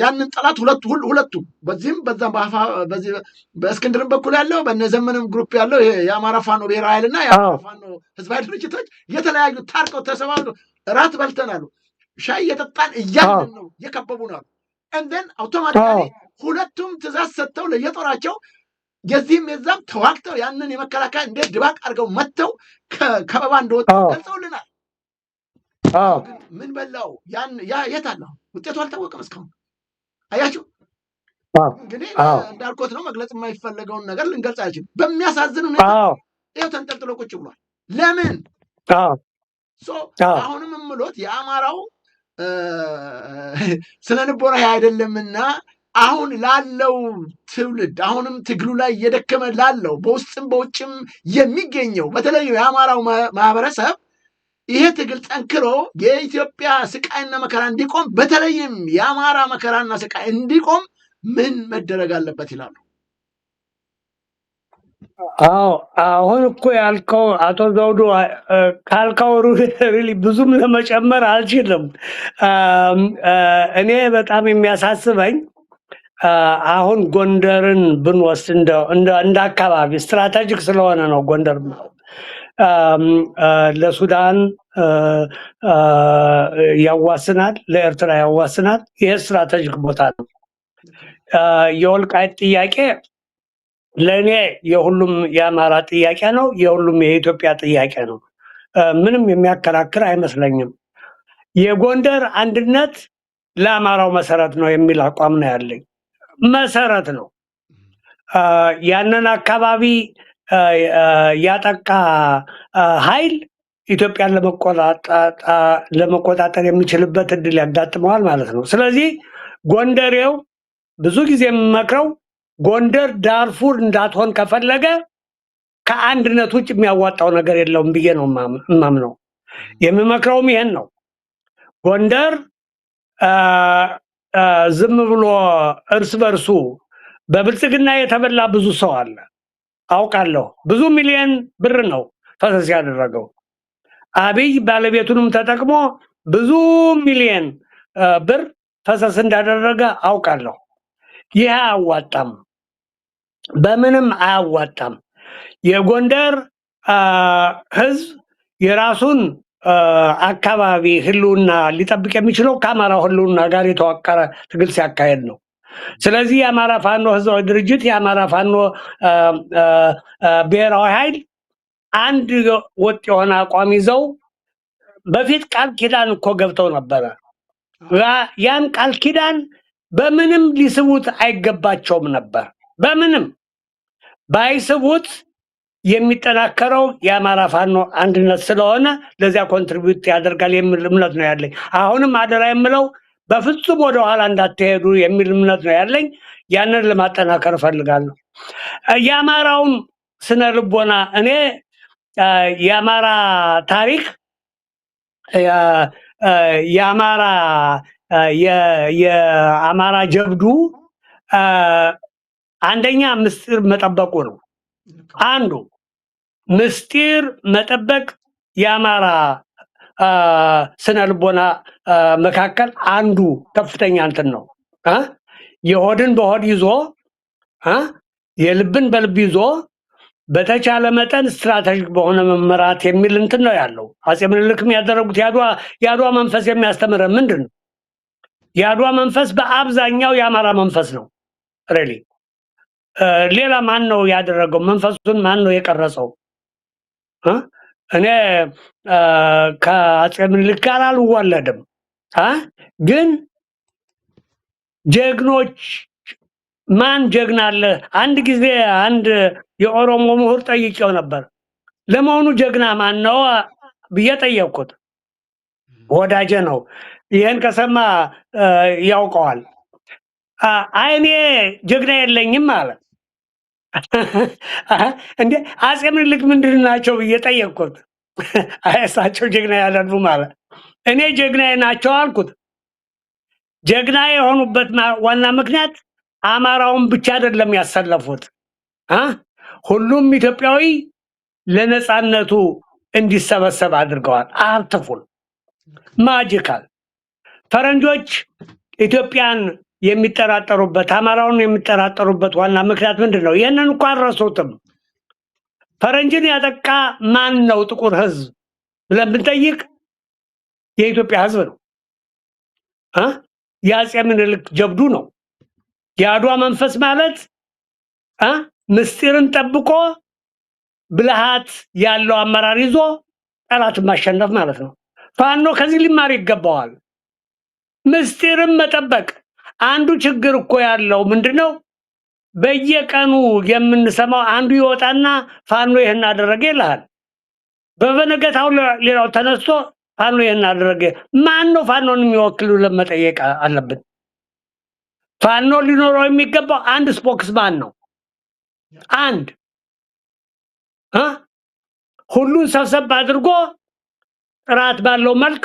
ያንን ጠላት ሁለቱ በዚህም በዛም በእስክንድርም በኩል ያለው በነዘመንም ግሩፕ ያለው የአማራ ፋኖ ብሔራዊ ኃይልና የአማራ ፋኖ ህዝባዊ ድርጅቶች የተለያዩ ታርቀው ተሰባሉ። እራት በልተናሉ፣ ሻይ እየጠጣን እያለን ነው የከበቡናሉ። እንደን አውቶማቲካሊ ሁለቱም ትእዛዝ ሰጥተው ለየጦራቸው የዚህም የዛም ተዋግተው ያንን የመከላከያ እንዴት ድባቅ አድርገው መጥተው ከበባ እንደወጡ ገልጸውልናል። ምን በላው የት አለ? ውጤቱ አልታወቀም እስካሁን። አያችሁ እንግዲህ እንዳልኮት ነው። መግለጽ የማይፈለገውን ነገር ልንገልጽ አልችልም። በሚያሳዝን ሁኔታ ይኸው ተንጠልጥሎ ቁጭ ብሏል። ለምን አሁንም የምሎት የአማራው ስነ ልቦና አይደለምና አሁን ላለው ትውልድ አሁንም ትግሉ ላይ እየደከመ ላለው በውስጥም በውጭም የሚገኘው በተለይ የአማራው ማህበረሰብ ይሄ ትግል ጠንክሮ የኢትዮጵያ ስቃይና መከራ እንዲቆም በተለይም የአማራ መከራና ስቃይ እንዲቆም ምን መደረግ አለበት ይላሉ? አዎ አሁን እኮ ያልከው አቶ ዘውዱ ካልከው ሪሊ ብዙም ለመጨመር አልችልም። እኔ በጣም የሚያሳስበኝ አሁን ጎንደርን ብንወስድ እንደ አካባቢ ስትራቴጂክ ስለሆነ ነው። ጎንደር ለሱዳን ያዋስናል፣ ለኤርትራ ያዋስናል። ይሄ ስትራቴጂክ ቦታ ነው። የወልቃይት ጥያቄ ለእኔ የሁሉም የአማራ ጥያቄ ነው፣ የሁሉም የኢትዮጵያ ጥያቄ ነው። ምንም የሚያከራክር አይመስለኝም። የጎንደር አንድነት ለአማራው መሰረት ነው የሚል አቋም ነው ያለኝ። መሰረት ነው። ያንን አካባቢ ያጠቃ ኃይል ኢትዮጵያን ለመቆጣጠር የሚችልበት እድል ያጋጥመዋል ማለት ነው። ስለዚህ ጎንደሬው ብዙ ጊዜ የምመክረው ጎንደር ዳርፉር እንዳትሆን ከፈለገ ከአንድነት ውጭ የሚያዋጣው ነገር የለውም ብዬ ነው የማምነው። የምመክረውም ይሄን ነው። ጎንደር ዝም ብሎ እርስ በርሱ በብልጽግና የተበላ ብዙ ሰው አለ አውቃለሁ። ብዙ ሚሊዮን ብር ነው ፈሰስ ያደረገው። አብይ ባለቤቱንም ተጠቅሞ ብዙ ሚሊዮን ብር ፈሰስ እንዳደረገ አውቃለሁ። ይህ አያዋጣም፣ በምንም አያዋጣም። የጎንደር ህዝብ የራሱን አካባቢ ህልውና ሊጠብቅ የሚችለው ከአማራው ህልውና ጋር የተዋቀረ ትግል ሲያካሄድ ነው። ስለዚህ የአማራ ፋኖ ህዝባዊ ድርጅት፣ የአማራ ፋኖ ብሔራዊ ኃይል አንድ ወጥ የሆነ አቋም ይዘው በፊት ቃል ኪዳን እኮ ገብተው ነበረ። ያን ቃል ኪዳን በምንም ሊስቡት አይገባቸውም ነበር። በምንም ባይስቡት የሚጠናከረው የአማራ ፋኖ አንድነት ስለሆነ ለዚያ ኮንትሪቢዩት ያደርጋል የሚል እምነት ነው ያለኝ። አሁንም አደራ የምለው በፍጹም ወደ ኋላ እንዳትሄዱ የሚል እምነት ነው ያለኝ። ያንን ለማጠናከር እፈልጋለሁ። የአማራውን ስነ ልቦና እኔ የአማራ ታሪክ የአማራ ጀብዱ አንደኛ ምስጢር መጠበቁ ነው። አንዱ ምስጢር መጠበቅ የአማራ ስነ ልቦና መካከል አንዱ ከፍተኛ እንትን ነው። የሆድን በሆድ ይዞ የልብን በልብ ይዞ በተቻለ መጠን ስትራቴጂክ በሆነ መመራት የሚል እንትን ነው ያለው። አጼ ምኒልክም ያደረጉት የአድዋ መንፈስ የሚያስተምረን ምንድን ነው? የአድዋ መንፈስ በአብዛኛው የአማራ መንፈስ ነው። ሬሊ ሌላ ማን ነው ያደረገው? መንፈሱን ማን ነው የቀረጸው? እኔ ከአጼ ምኒልክ ጋር አልዋለድም፣ ግን ጀግኖች ማን ጀግና አለ? አንድ ጊዜ አንድ የኦሮሞ ምሁር ጠይቄው ነበር። ለመሆኑ ጀግና ማን ነው ብዬ ጠየቅኩት። ወዳጄ ነው፣ ይህን ከሰማ ያውቀዋል። አይኔ ጀግና የለኝም አለ። እንዴ አጼ ምኒልክ ምንድን ናቸው ብዬ ጠየቅኩት። እሳቸው ጀግና ያደርጉ ማለት እኔ ጀግና ናቸው አልኩት። ጀግና የሆኑበት ዋና ምክንያት አማራውን ብቻ አይደለም ያሰለፉት፣ ሁሉም ኢትዮጵያዊ ለነጻነቱ እንዲሰበሰብ አድርገዋል። አርትፉል ማጂካል። ፈረንጆች ኢትዮጵያን የሚጠራጠሩበት አማራውን የሚጠራጠሩበት ዋና ምክንያት ምንድን ነው? ይህንን እንኳ አልረሱትም። ፈረንጅን ያጠቃ ማን ነው? ጥቁር ህዝብ ብለን ብንጠይቅ የኢትዮጵያ ህዝብ ነው። የአጼ ምኒልክ ጀብዱ ነው። የአድዋ መንፈስ ማለት ምስጢርን ጠብቆ ብልሃት ያለው አመራር ይዞ ጠላትን ማሸነፍ ማለት ነው። ፋኖ ከዚህ ሊማር ይገባዋል። ምስጢርን መጠበቅ አንዱ ችግር እኮ ያለው ምንድነው? በየቀኑ የምንሰማው አንዱ ይወጣና ፋኖ ይሄን አደረገ ይላል። በበነገታው ሌላው ተነስቶ ፋኖ ይሄን አደረገ። ማን ነው ፋኖን የሚወክሉ ለመጠየቅ አለብን። ፋኖ ሊኖረው የሚገባው አንድ ስፖክስማን ነው። አንድ ሁሉን ሰብሰብ አድርጎ ጥራት ባለው መልክ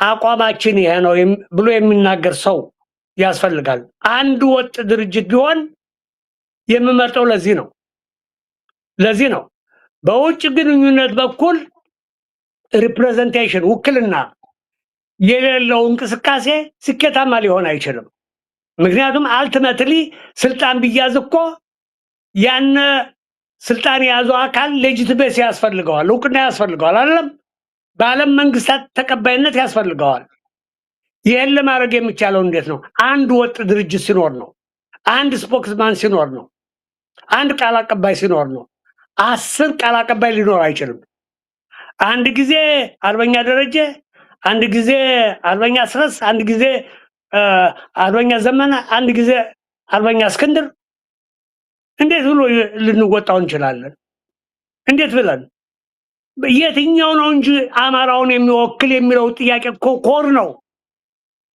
አቋማችን ይሄ ነው ብሎ የሚናገር ሰው ያስፈልጋል። አንድ ወጥ ድርጅት ቢሆን የምመርጠው ለዚህ ነው። በውጭ ግንኙነት በኩል ሪፕሬዘንቴሽን ውክልና የሌለው እንቅስቃሴ ስኬታማ ሊሆን አይችልም። ምክንያቱም አልቲሜትሊ ስልጣን ቢያዝ እኮ ያነ ስልጣን የያዘው አካል ሌጂቲሜሲ ያስፈልገዋል፣ እውቅና ያስፈልገዋል አይደለም? በዓለም መንግስታት ተቀባይነት ያስፈልገዋል። ይህን ለማድረግ የሚቻለው እንዴት ነው? አንድ ወጥ ድርጅት ሲኖር ነው። አንድ ስፖክስማን ሲኖር ነው። አንድ ቃል አቀባይ ሲኖር ነው። 10 ቃል አቀባይ ሊኖር አይችልም። አንድ ጊዜ አርበኛ ደረጀ፣ አንድ ጊዜ አርበኛ አስረስ፣ አንድ ጊዜ አርበኛ ዘመነ፣ አንድ ጊዜ አርበኛ እስክንድር እንዴት ብሎ ልንወጣው እንችላለን? እንዴት ብለን የትኛው ነው እንጂ አማራውን የሚወክል የሚለው ጥያቄ ኮር ነው።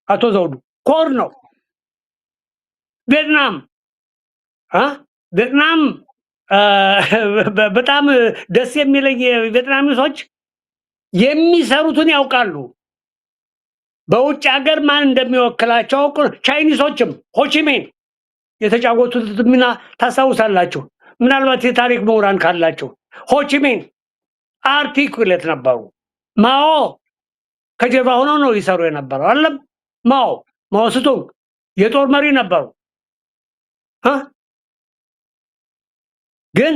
አቶ ዘውዱ ኮር ነው። ቪየትናም በጣም ደስ የሚለኝ ቪየትናሚሶች የሚሰሩትን ያውቃሉ። በውጭ ሀገር ማን እንደሚወክላቸው አውቁ። ቻይኒሶችም ሆቺሚን የተጫወቱት ሚና ታስታውሳላችሁ። ምናልባት የታሪክ ምሁራን ካላችሁ ሆቺሚን አርቲኩሌት ነበሩ። ማኦ ከጀርባ ሆነው ነው ይሰሩ የነበረው አይደለም? ማኦ ስቱንግ የጦር መሪ ነበሩ። ግን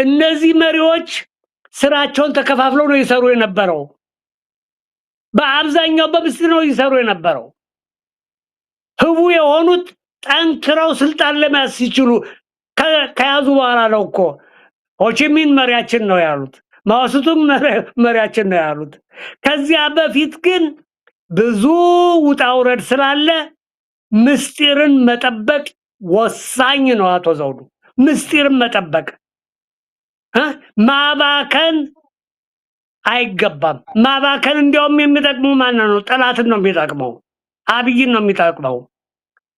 እነዚህ መሪዎች ስራቸውን ተከፋፍለው ነው ይሰሩ የነበረው። በአብዛኛው በምስጢር ነው ይሰሩ የነበረው። ህቡ የሆኑት ጠንክረው ስልጣን ለመያዝ ሲችሉ ከያዙ በኋላ ነው እኮ ሆቺሚን መሪያችን ነው ያሉት፣ ማኦ ሴቱንግ መሪያችን ነው ያሉት። ከዚያ በፊት ግን ብዙ ውጣ ውረድ ስላለ ምስጢርን መጠበቅ ወሳኝ ነው። አቶ ዘውዱ ምስጢርን መጠበቅ ማባከን አይገባም። ማባከን እንዲያውም የሚጠቅመው ማን ነው? ጠላትን ነው የሚጠቅመው። አብይን ነው የሚጠቅመው።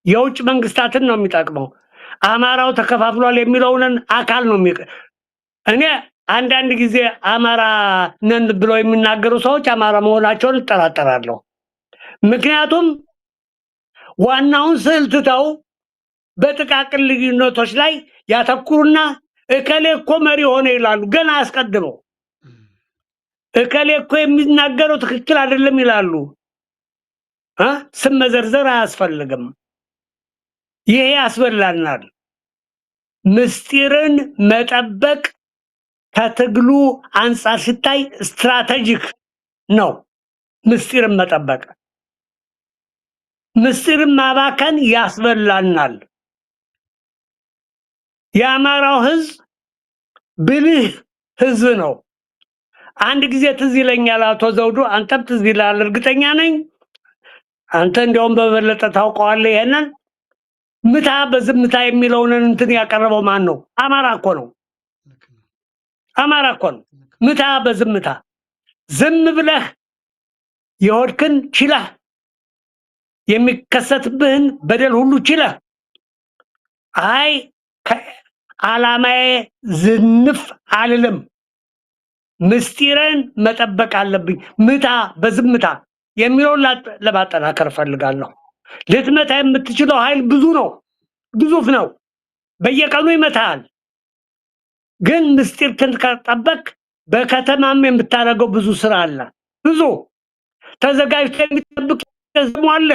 የውጭ መንግስታትን ነው የሚጠቅመው። አማራው ተከፋፍሏል የሚለውን አካል ነው እኔ አንዳንድ ጊዜ አማራ ነን ብለው የሚናገሩ ሰዎች አማራ መሆናቸውን እጠራጠራለሁ። ምክንያቱም ዋናውን ስዕል ትተው በጥቃቅን ልዩነቶች ላይ ያተኩሩና እከሌ እኮ መሪ ሆነ ይላሉ። ገና አስቀድመው እከሌ እኮ የሚናገረው ትክክል አይደለም ይላሉ። ስም መዘርዘር አያስፈልግም። ይሄ ያስበላናል። ምስጢርን መጠበቅ ከትግሉ አንጻር ሲታይ ስትራቴጂክ ነው። ምስጢርን መጠበቅ፣ ምስጢርን ማባከን ያስበላናል። የአማራው ህዝብ ብልህ ህዝብ ነው። አንድ ጊዜ ትዝ ይለኛል አቶ ዘውዱ፣ አንተም ትዝ ይላል እርግጠኛ ነኝ። አንተ እንዲያውም በበለጠ ታውቀዋለህ ይሄንን። ምታ በዝምታ የሚለውን እንትን ያቀረበው ማን ነው? አማራ እኮ ነው። አማራ እኮ ነው። ምታ በዝምታ ዝም ብለህ የሆድክን ችለህ የሚከሰትብህን በደል ሁሉ ችለህ አይ ዓላማዬ ዝንፍ አልልም፣ ምስጢርን መጠበቅ አለብኝ፣ ምታ በዝምታ የሚለውን ለማጠናከር ፈልጋለሁ። ልትመታ የምትችለው ኃይል ብዙ ነው፣ ግዙፍ ነው። በየቀኑ ይመታል። ግን ምስጢር ከጠበቅ በከተማም የምታደርገው ብዙ ስራ አለ። ብዙ ተዘጋጅቶ የሚጠብቅ ህዝብ አለ።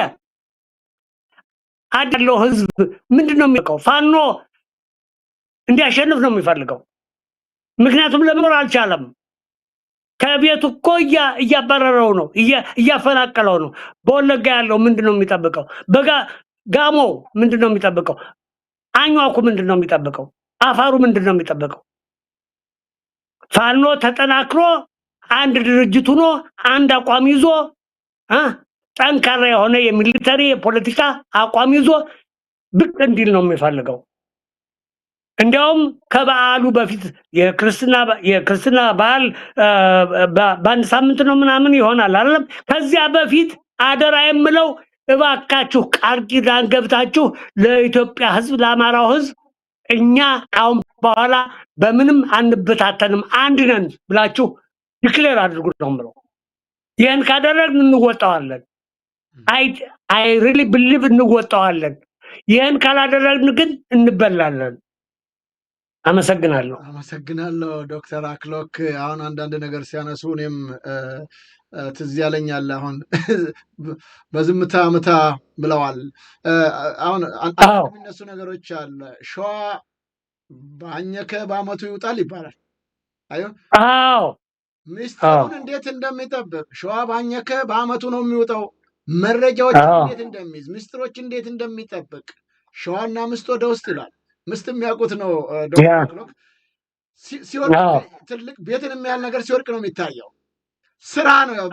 አዳለው ህዝብ ምንድነው የሚያውቀው? ፋኖ እንዲያሸንፍ ነው የሚፈልገው። ምክንያቱም ለመኖር አልቻለም። ከቤቱ እኮ እያባረረው ነው፣ እያፈናቀለው ነው። በወለጋ ያለው ምንድነው የሚጠብቀው? ጋሞ ምንድነው የሚጠብቀው? አኝዋኩ ምንድነው የሚጠብቀው? አፋሩ ምንድነው የሚጠብቀው? ፋኖ ተጠናክሮ አንድ ድርጅት ሆኖ አንድ አቋም ይዞ ጠንካራ የሆነ የሚሊተሪ የፖለቲካ አቋም ይዞ ብቅ እንዲል ነው የሚፈልገው። እንዲያውም ከበዓሉ በፊት የክርስትና በዓል በአንድ ሳምንት ነው ምናምን ይሆናል አይደለም? ከዚያ በፊት አደራ የምለው እባካችሁ ቃል ኪዳን ገብታችሁ ለኢትዮጵያ ህዝብ፣ ለአማራው ህዝብ እኛ አሁን በኋላ በምንም አንበታተንም አንድ ነን ብላችሁ ዲክሌር አድርጉ ነው የምለው። ይህን ካደረግን እንወጣዋለን። አይ ሪሊ ብሊቭ እንወጣዋለን። ይህን ካላደረግን ግን እንበላለን። አመሰግናለሁ ዶክተር አክሎክ። አሁን አንዳንድ ነገር ሲያነሱ እኔም ትዝ ያለኛል። አሁን በዝምታ ምታ ብለዋል። አሁን የሚነሱ ነገሮች አለ። ሸዋ ባኘከ በአመቱ ይውጣል ይባላል። አዎ ምስጢሩን እንዴት እንደሚጠብቅ ሸዋ ባኘከ በአመቱ ነው የሚወጣው። መረጃዎች እንዴት እንደሚይዝ፣ ምስጢሮች እንዴት እንደሚጠብቅ ሸዋና ምስጥ ወደ ውስጥ ይላል። ምስጥ የሚያውቁት ነው ዶክተር አክሎክ። ሲወድቅ ትልቅ ቤትን የሚያህል ነገር ሲወድቅ ነው የሚታየው። ስራ ነው ያው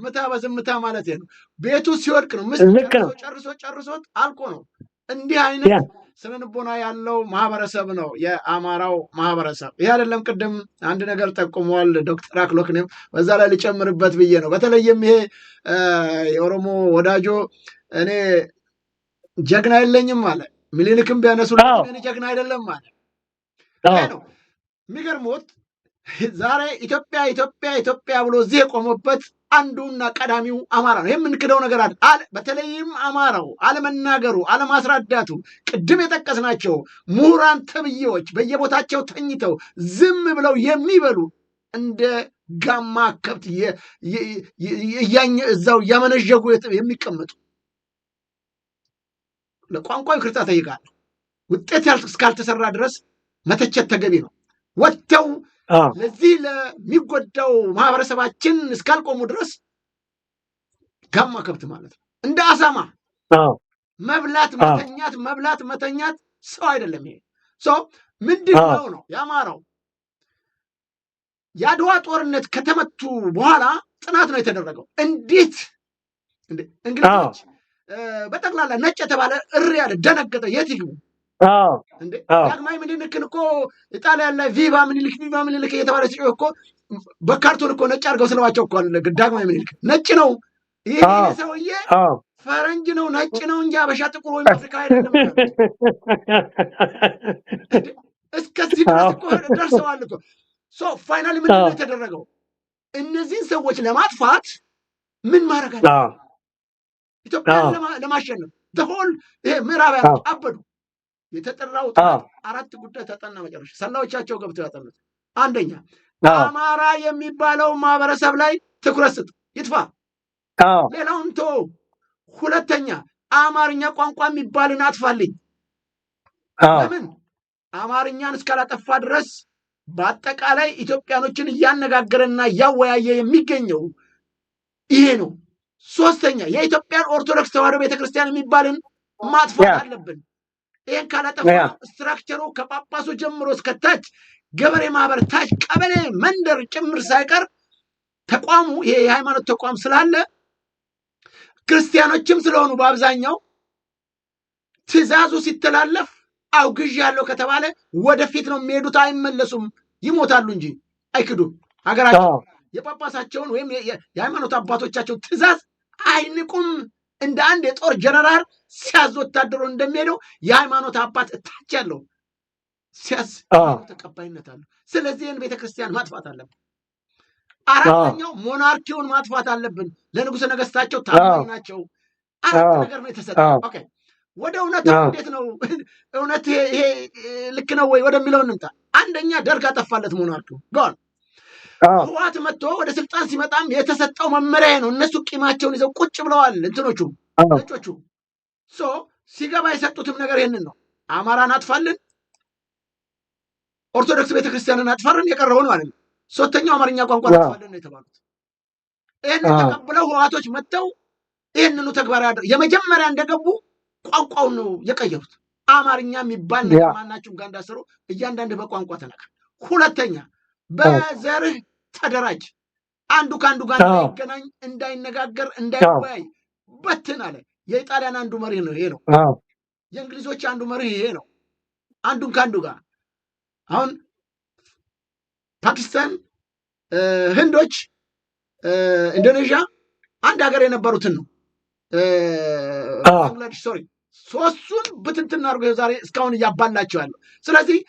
ምታ በዝምታ ማለት ነው። ቤቱ ሲወድቅ ነው። ምስጥ ጨርሶት አልቆ ነው። እንዲህ አይነት ስነ ልቦና ያለው ማህበረሰብ ነው የአማራው ማህበረሰብ። ይህ አይደለም ቅድም አንድ ነገር ጠቁመዋል ዶክተር አክሎክ። እኔም በዛ ላይ ልጨምርበት ብዬ ነው። በተለይም ይሄ የኦሮሞ ወዳጆ እኔ ጀግና የለኝም ማለት ምኒልክም ቢያነሱለት እኔ ጀግና አይደለም ማለት ነው። የሚገርሙት ዛሬ ኢትዮጵያ ብሎ እዚህ የቆመበት አንዱና ቀዳሚው አማራ ነው። የምንክደው ነገር አለ። በተለይም አማራው አለመናገሩ፣ አለማስረዳቱ፣ ቅድም የጠቀስናቸው ምሁራን ተብዬዎች በየቦታቸው ተኝተው ዝም ብለው የሚበሉ እንደ ጋማ ከብት እዛው እያመነዠጉ የሚቀመጡ ለቋንቋ ይቅርታ ጠይቃለሁ። ውጤት እስካልተሰራ ድረስ መተቸት ተገቢ ነው። ወጥተው ለዚህ ለሚጎዳው ማህበረሰባችን እስካልቆሙ ድረስ ጋማ ከብት ማለት ነው። እንደ አሳማ መብላት መተኛት ሰው አይደለም። ይሄ ሰው ምንድን ነው የአማራው የአድዋ ጦርነት ከተመቱ በኋላ ጥናት ነው የተደረገው። እንዴት እንግሊዞች በጠቅላላ ነጭ የተባለ እሪ ያለ ደነገጠ። የት ይግቡ እንዴ? ዳግማዊ ምኒልክን እኮ ጣሊያን ላይ ቪቫ ምኒልክ እየተባለ ሲጮህ እኮ በካርቶን እኮ ነጭ አድርገው ስለዋቸው እኮ ዳግማዊ ምኒልክ ነጭ ነው። ይሄ ሰውዬ ፈረንጅ ነው፣ ነጭ ነው እንጂ አበሻ ጥቁር ወይም አፍሪካ አይደለም። እስከዚህ ድረስ እኮ ደርሰዋል እኮ። ፋይናሊ ምንድን ነው የተደረገው? እነዚህን ሰዎች ለማጥፋት ምን ማድረግ አለ? ኢትዮጵያን ለማሸነፍ ደሆል ይሄ ምዕራባውያን አበዱ። የተጠራው 4 ጉዳይ ተጠና። መጨረሻ ሰላዮቻቸው ገብተው ያጠኑት አንደኛ አማራ የሚባለው ማህበረሰብ ላይ ትኩረት ስጥ፣ ይጥፋ፣ ሌላውን ቶ። ሁለተኛ አማርኛ ቋንቋ የሚባልን አጥፋልኝ። ለምን አማርኛን እስካላጠፋ ድረስ በአጠቃላይ ኢትዮጵያኖችን እያነጋገረና እያወያየ የሚገኘው ይሄ ነው። ሶስተኛ የኢትዮጵያን ኦርቶዶክስ ተዋሕዶ ቤተክርስቲያን የሚባልን ማጥፋት አለብን። ይህን ካላጠፋ ስትራክቸሩ ከጳጳሱ ጀምሮ እስከ ታች ገበሬ ማህበር፣ ታች ቀበሌ፣ መንደር ጭምር ሳይቀር ተቋሙ ይሄ የሃይማኖት ተቋም ስላለ ክርስቲያኖችም ስለሆኑ በአብዛኛው ትእዛዙ ሲተላለፍ አውግዥ ያለው ከተባለ ወደፊት ነው የሚሄዱት፣ አይመለሱም፣ ይሞታሉ እንጂ አይክዱም። ሀገራቸው የጳጳሳቸውን ወይም የሃይማኖት አባቶቻቸው ትእዛዝ አይንቁም። እንደ አንድ የጦር ጀነራል ሲያዝ ወታደሩ እንደሚሄደው የሃይማኖት አባት እታች ያለው ሲያዝ ተቀባይነት አለው። ስለዚህ ይህን ቤተክርስቲያን ማጥፋት አለብን። አራተኛው ሞናርኪውን ማጥፋት አለብን። ለንጉሠ ነገስታቸው ታማኝ ናቸው። አራት ነገር ነው የተሰጠው። ኦኬ ወደ እውነት እንዴት ነው እውነት ይሄ ልክ ነው ወይ ወደሚለው እንምጣ። አንደኛ ደርግ አጠፋለት ሞናርኪው ጋር ህወሓት መጥቶ ወደ ስልጣን ሲመጣም የተሰጠው መመሪያ ነው። እነሱ ቂማቸውን ይዘው ቁጭ ብለዋል። እንትኖቹ ነጮቹ ሲገባ የሰጡትም ነገር ይህንን ነው። አማራን አጥፋልን፣ ኦርቶዶክስ ቤተክርስቲያንን አጥፋልን፣ የቀረውን ማለት ነው። ሶስተኛው አማርኛ ቋንቋ አጥፋልን ነው የተባሉት። ይህንን ተቀብለው ህወሓቶች መጥተው ይህንኑ ተግባራዊ ያደረጉ የመጀመሪያ እንደገቡ ቋንቋውን ነው የቀየሩት። አማርኛ የሚባል ነገር ማናችሁም ጋር እንዳሰሩ እያንዳንድ በቋንቋ ተናገር። ሁለተኛ በዘርህ ተደራጅ፣ አንዱ ከአንዱ ጋር እንዳይገናኝ፣ እንዳይነጋገር፣ እንዳይወያይ በትን አለ። የኢጣሊያን አንዱ መሪ ነው ይሄ ነው። የእንግሊዞች አንዱ መሪ ይሄ ነው። አንዱን ከአንዱ ጋር አሁን ፓኪስታን፣ ህንዶች፣ ኢንዶኔዥያ አንድ ሀገር የነበሩትን ነው ባንግላዴሽ ሶሪ ሶስቱን ብትንትና አድርጎ ዛሬ እስካሁን እያባላቸው ያለው። ስለዚህ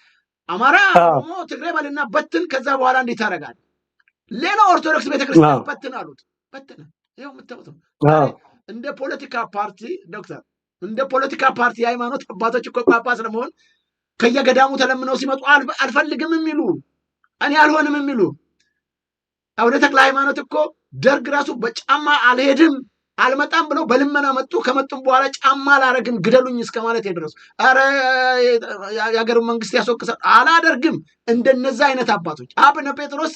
አማራ፣ ኦሮሞ፣ ትግሬ በልና በትን። ከዛ በኋላ እንዴት ታደርጋለህ? ሌላ ኦርቶዶክስ ቤተክርስቲያን በትን አሉት። በትን ይኸው የምታዩት ነው። እንደ ፖለቲካ ፓርቲ ዶክተር፣ እንደ ፖለቲካ ፓርቲ የሃይማኖት አባቶች እኮ ጳጳስ ለመሆን ከየገዳሙ ተለምነው ሲመጡ አልፈልግም የሚሉ እኔ አልሆንም የሚሉ አቡነ ተክለ ሃይማኖት እኮ ደርግ ራሱ በጫማ አልሄድም አልመጣም ብለው በልመና መጡ። ከመጡም በኋላ ጫማ አላረግም ግደሉኝ እስከ ማለት የደረሱ ኧረ የሀገር መንግስት ያስወቅሳል አላደርግም። እንደነዛ አይነት አባቶች አቡነ ጴጥሮስ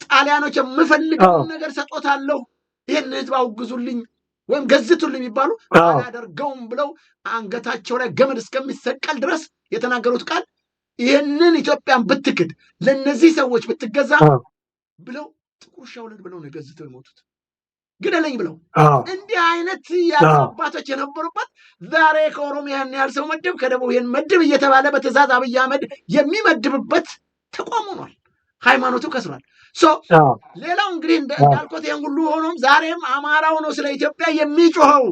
ጣሊያኖች የምፈልገውን ነገር ሰጦታለሁ፣ ይህን ህዝብ አውግዙልኝ ወይም ገዝቱልኝ የሚባሉ አላደርገውም ብለው አንገታቸው ላይ ገመድ እስከሚሰቀል ድረስ የተናገሩት ቃል ይህንን ኢትዮጵያን ብትክድ ለእነዚህ ሰዎች ብትገዛ ብለው ጥቁር ሻውልን ብለው ነው ገዝተው የሞቱት። ግደለኝ ብለው እንዲህ አይነት ያሉ አባቶች የነበሩበት ዛሬ ከኦሮሚያ ያህል ሰው መድብ፣ ከደቡብ ይህን መድብ እየተባለ በትእዛዝ አብይ አህመድ የሚመድብበት ተቋም ሆኗል። ሃይማኖቱ ከስሯል። ሌላው እንግዲህ እንዳልኩት ይህን ሁሉ ሆኖም ዛሬም አማራው ነው ስለ ኢትዮጵያ የሚጮኸው።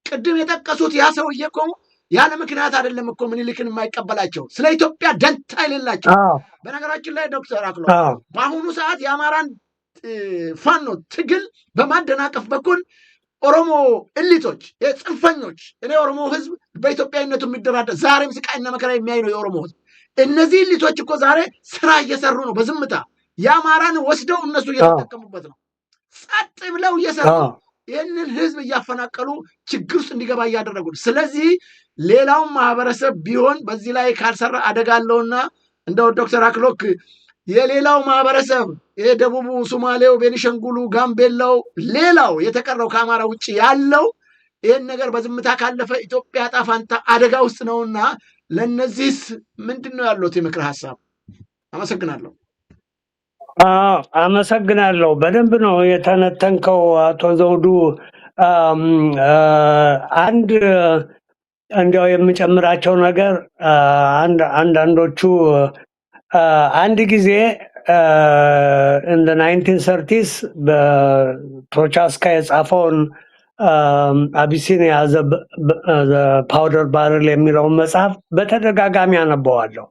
ቅድም የጠቀሱት ያ ሰውዬ እኮ ያለ ምክንያት አይደለም እኮ ምኒልክን የማይቀበላቸው፣ ስለ ኢትዮጵያ ደንታ የሌላቸው። በነገራችን ላይ ዶክተር አክሎ በአሁኑ ሰዓት የአማራን ፋኖ ትግል በማደናቀፍ በኩል ኦሮሞ እሊቶች፣ ጽንፈኞች፣ እኔ ኦሮሞ ህዝብ በኢትዮጵያዊነቱ የሚደራደር ዛሬም ስቃይና መከራ የሚያይ ነው የኦሮሞ ህዝብ። እነዚህ እሊቶች እኮ ዛሬ ስራ እየሰሩ ነው በዝምታ። የአማራን ወስደው እነሱ እየተጠቀሙበት ነው። ጸጥ ብለው እየሰሩ ይህንን ህዝብ እያፈናቀሉ ችግር ውስጥ እንዲገባ እያደረጉ ነው። ስለዚህ ሌላውን ማህበረሰብ ቢሆን በዚህ ላይ ካልሰራ አደጋ አለውና እንደው ዶክተር አክሎክ የሌላው ማህበረሰብ የደቡቡ፣ ሶማሌው፣ ቤኒሸንጉሉ፣ ጋምቤላው፣ ሌላው የተቀረው ከአማራ ውጭ ያለው ይህን ነገር በዝምታ ካለፈ ኢትዮጵያ ዕጣ ፈንታ አደጋ ውስጥ ነውና ለእነዚህስ ምንድን ነው ያሉት የምክር ሀሳብ? አመሰግናለሁ። አመሰግናለሁ። በደንብ ነው የተነተንከው አቶ ዘውዱ። አንድ እንዲያው የምጨምራቸው ነገር አንዳንዶቹ አንድ ጊዜ እንደ 1930s በፕሮቻስካ የጻፈውን አቢሲኒያ ፓውደር ባረል የሚለውን መጽሐፍ በተደጋጋሚ አነበዋለሁ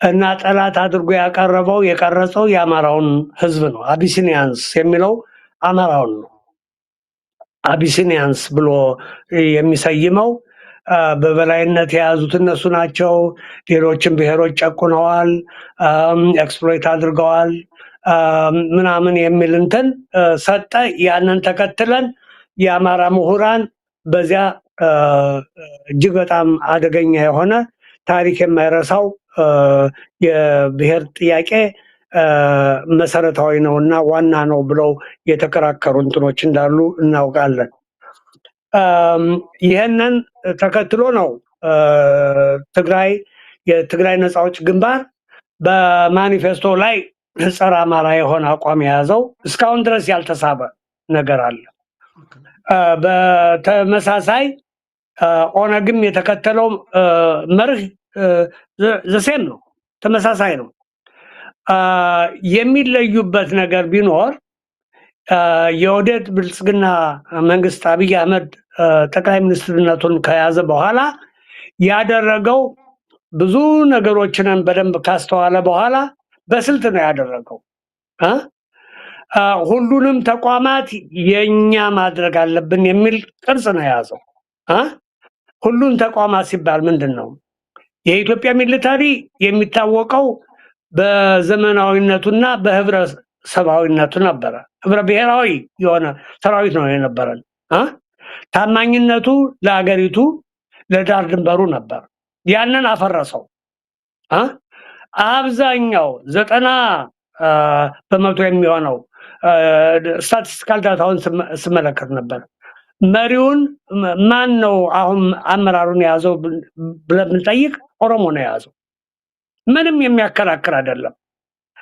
እና ጠላት አድርጎ ያቀረበው የቀረጸው የአማራውን ህዝብ ነው። አቢሲኒያንስ የሚለው አማራውን ነው። አቢሲኒያንስ ብሎ የሚሰይመው በበላይነት የያዙት እነሱ ናቸው። ሌሎችም ብሔሮች ጨቁነዋል፣ ኤክስፕሎይት አድርገዋል ምናምን የሚል እንትን ሰጠ። ያንን ተከትለን የአማራ ምሁራን በዚያ እጅግ በጣም አደገኛ የሆነ ታሪክ የማይረሳው የብሔር ጥያቄ መሰረታዊ ነው እና ዋና ነው ብለው የተከራከሩ እንትኖች እንዳሉ እናውቃለን። ይህንን ተከትሎ ነው የትግራይ ነፃ አውጪ ግንባር በማኒፌስቶ ላይ ጸረ አማራ የሆነ አቋም የያዘው። እስካሁን ድረስ ያልተሳበ ነገር አለ። በተመሳሳይ ኦነግም የተከተለው መርህ ዘሴም ነው፣ ተመሳሳይ ነው። የሚለዩበት ነገር ቢኖር የኦህዴድ ብልጽግና መንግስት አብይ አህመድ ጠቅላይ ሚኒስትርነቱን ከያዘ በኋላ ያደረገው ብዙ ነገሮችን በደንብ ካስተዋለ በኋላ በስልት ነው ያደረገው። ሁሉንም ተቋማት የኛ ማድረግ አለብን የሚል ቅርጽ ነው የያዘው። ሁሉን ተቋማት ሲባል ምንድን ነው? የኢትዮጵያ ሚሊታሪ የሚታወቀው በዘመናዊነቱና በህብረሰባዊነቱ ነበረ። ህብረ ብሔራዊ የሆነ ሰራዊት ነው የነበረን። ታማኝነቱ ለሀገሪቱ ለዳር ድንበሩ ነበር። ያንን አፈረሰው። አብዛኛው 90% የሚሆነው ስታቲስቲካል ዳታውን ስመለከት ነበር። መሪውን ማን ነው አሁን አመራሩን የያዘው ብለን ብንጠይቅ ኦሮሞ ነው የያዘው። ምንም የሚያከራክር አይደለም።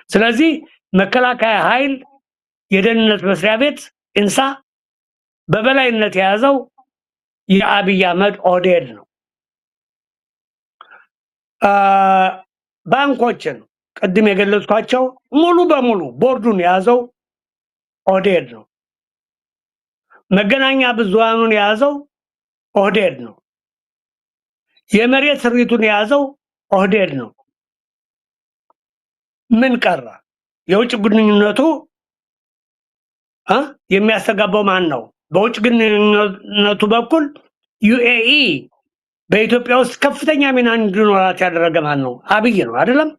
ስለዚህ መከላከያ ኃይል፣ የደህንነት መስሪያ ቤት ኢንሳ በበላይነት የያዘው የአብይ አህመድ ኦህዴድ ነው። ባንኮችን ቅድም የገለጽኳቸው ሙሉ በሙሉ ቦርዱን የያዘው ኦህዴድ ነው። መገናኛ ብዙሃኑን የያዘው ኦህዴድ ነው። የመሬት ስሪቱን የያዘው ኦህዴድ ነው። ምን ቀረ? የውጭ ግንኙነቱ የሚያስተጋባው ማን ነው? በውጭ ግንኙነቱ በኩል ዩኤኢ በኢትዮጵያ ውስጥ ከፍተኛ ሚና እንዲኖራት ያደረገ ማን ነው? አብይ ነው አይደለም?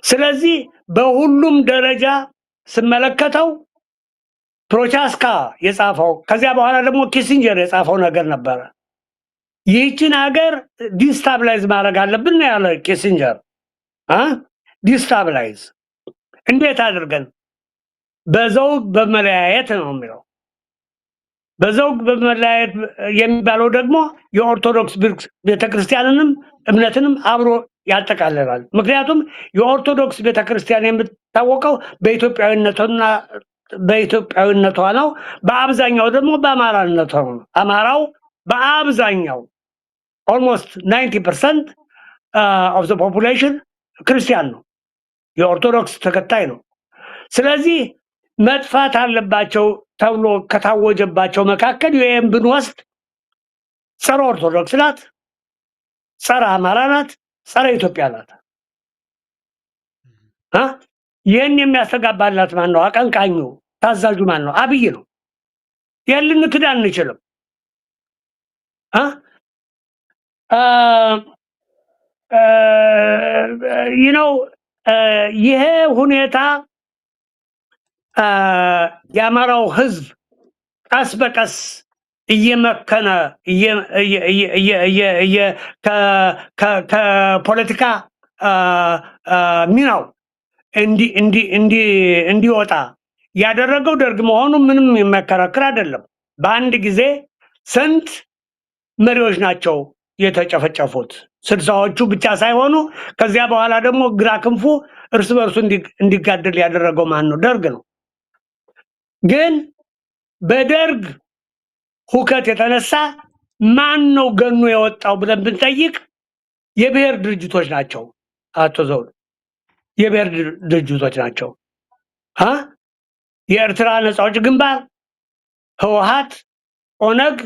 ስለዚህ በሁሉም ደረጃ ስመለከተው ፕሮቻስካ የጻፈው ከዚያ በኋላ ደግሞ ኪሲንጀር የጻፈው ነገር ነበረ። ይህችን ሀገር ዲስታብላይዝ ማድረግ አለብን ያለ ኪሲንጀር። ዲስታብላይዝ እንዴት አድርገን? በዘውግ በመለያየት ነው የሚለው። በዘውግ በመለያየት የሚባለው ደግሞ የኦርቶዶክስ ቤተክርስቲያንንም እምነትንም አብሮ ያጠቃልላል። ምክንያቱም የኦርቶዶክስ ቤተክርስቲያን የምትታወቀው በኢትዮጵያዊነቷ ነው። በአብዛኛው ደግሞ በአማራነቷ ነው። አማራው በአብዛኛው ኦልሞስት 90% ኦፍ ዘ ፖፑሌሽን ክርስቲያን ነው፣ የኦርቶዶክስ ተከታይ ነው። ስለዚህ መጥፋት አለባቸው ተብሎ ከታወጀባቸው መካከል ይሄን ብንወስድ ጸረ ኦርቶዶክስ ናት፣ ጸረ አማራ ናት፣ ጸረ ኢትዮጵያ ናት። ይህን የሚያስተጋባላት ማን ነው? አቀንቃኙ ታዛዡ ማን ነው? አብይ ነው። ይህን ልንክድ አንችልም። ይሄ ሁኔታ የአማራው ህዝብ ቀስ በቀስ እየመከነ ከፖለቲካ ሚናው እንዲወጣ ያደረገው ደርግ መሆኑ ምንም የሚያከራክር አይደለም። በአንድ ጊዜ ስንት መሪዎች ናቸው የተጨፈጨፉት? 60ዎቹ ብቻ ሳይሆኑ ከዚያ በኋላ ደግሞ ግራ ክንፉ እርስ በርሱ እንዲጋደል ያደረገው ማን ነው? ደርግ ነው። ግን በደርግ ሁከት የተነሳ ማን ነው ገኖ የወጣው ብለን ብንጠይቅ የብሔር ድርጅቶች ናቸው። አቶ ዘውዱ የብሔር ድርጅቶች ናቸው። የኤርትራ ነፃ አውጪ ግንባር፣ ህወሓት፣ ኦነግ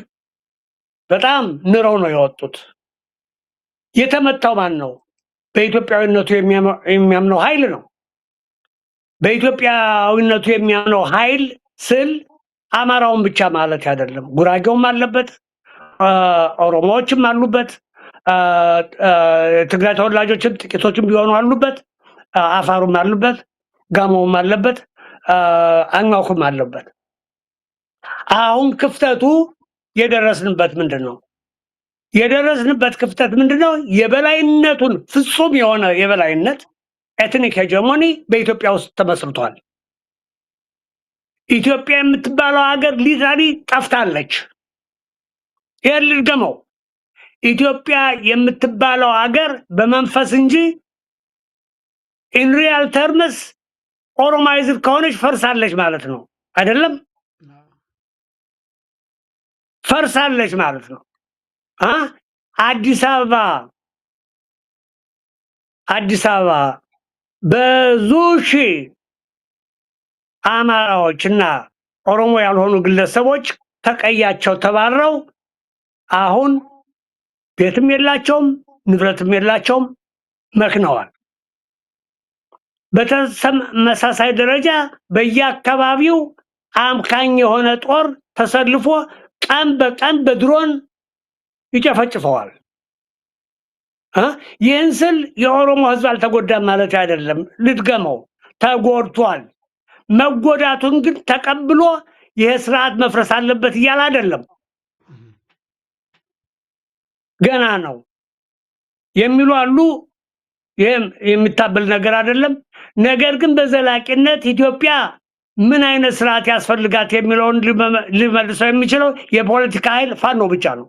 በጣም ንረው ነው የወጡት። የተመታው ማን ነው? በኢትዮጵያዊነቱ የሚያምነው ኃይል ነው። በኢትዮጵያዊነቱ የሚያምነው ኃይል ስል አማራውን ብቻ ማለት አይደለም። ጉራጌውም አለበት፣ ኦሮሞዎችም አሉበት፣ ትግራይ ተወላጆችም ጥቂቶችም ቢሆኑ አሉበት፣ አፋሩም አሉበት፣ ጋሞውም አለበት፣ አኛውኩም አለበት። አሁን ክፍተቱ የደረስንበት ምንድነው? የደረስንበት ክፍተት ምንድነው? የበላይነቱን ፍጹም የሆነ የበላይነት ኤትኒክ ሄጀሞኒ በኢትዮጵያ ውስጥ ተመስርቷል። ኢትዮጵያ የምትባለው ሀገር ሊትራሊ ጠፍታለች። ይሄን ልድገመው። ኢትዮጵያ የምትባለው ሀገር በመንፈስ እንጂ ኢን ሪያል ተርምስ ኦሮማይዝድ ከሆነች ፈርሳለች ማለት ነው አይደለም? ፈርሳለች ማለት ነው። አዲስ አበባ ብዙ ሺህ አማራዎችና ኦሮሞ ያልሆኑ ግለሰቦች ተቀያቸው ተባረው አሁን ቤትም የላቸውም ንብረትም የላቸውም፣ መክነዋል። በተመሳሳይ ደረጃ በየአካባቢው አምካኝ የሆነ ጦር ተሰልፎ ቀን በቀን በድሮን ይጨፈጭፈዋል። ይህን ስል የኦሮሞ ህዝብ አልተጎዳም ማለት አይደለም። ልድገመው፣ ተጎድቷል። መጎዳቱን ግን ተቀብሎ ይሄ ስርዓት መፍረስ አለበት እያለ አይደለም። ገና ነው የሚሉ አሉ። ይሄም የሚታበል ነገር አይደለም። ነገር ግን በዘላቂነት ኢትዮጵያ ምን አይነት ስርዓት ያስፈልጋት የሚለውን ሊመልሰው የሚችለው የፖለቲካ ኃይል ፋኖ ብቻ ነው።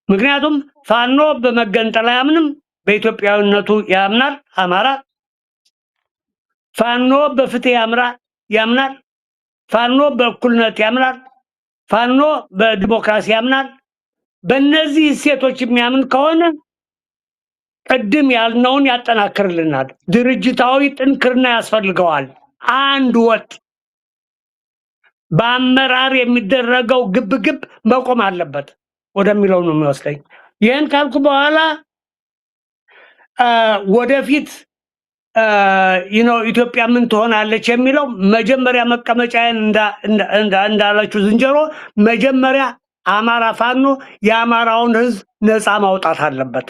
ምክንያቱም ፋኖ በመገንጠል አያምንም፣ በኢትዮጵያዊነቱ ያምናል። አማራ ፋኖ በፍትህ ያምናል። ፋኖ በእኩልነት ያምናል። ፋኖ በዲሞክራሲ ያምናል። በእነዚህ እሴቶች የሚያምን ከሆነ ቅድም ያልነውን ያጠናክርልናል። ድርጅታዊ ጥንክርና ያስፈልገዋል። አንድ ወጥ በአመራር የሚደረገው ግብግብ መቆም አለበት ወደሚለው ነው የሚወስደኝ። ይህን ካልኩ በኋላ ወደፊት ኢትዮጵያ ምን ትሆናለች የሚለው መጀመሪያ መቀመጫዬን እንዳለችው ዝንጀሮ መጀመሪያ አማራ ፋኖ የአማራውን ህዝብ ነፃ ማውጣት አለበት።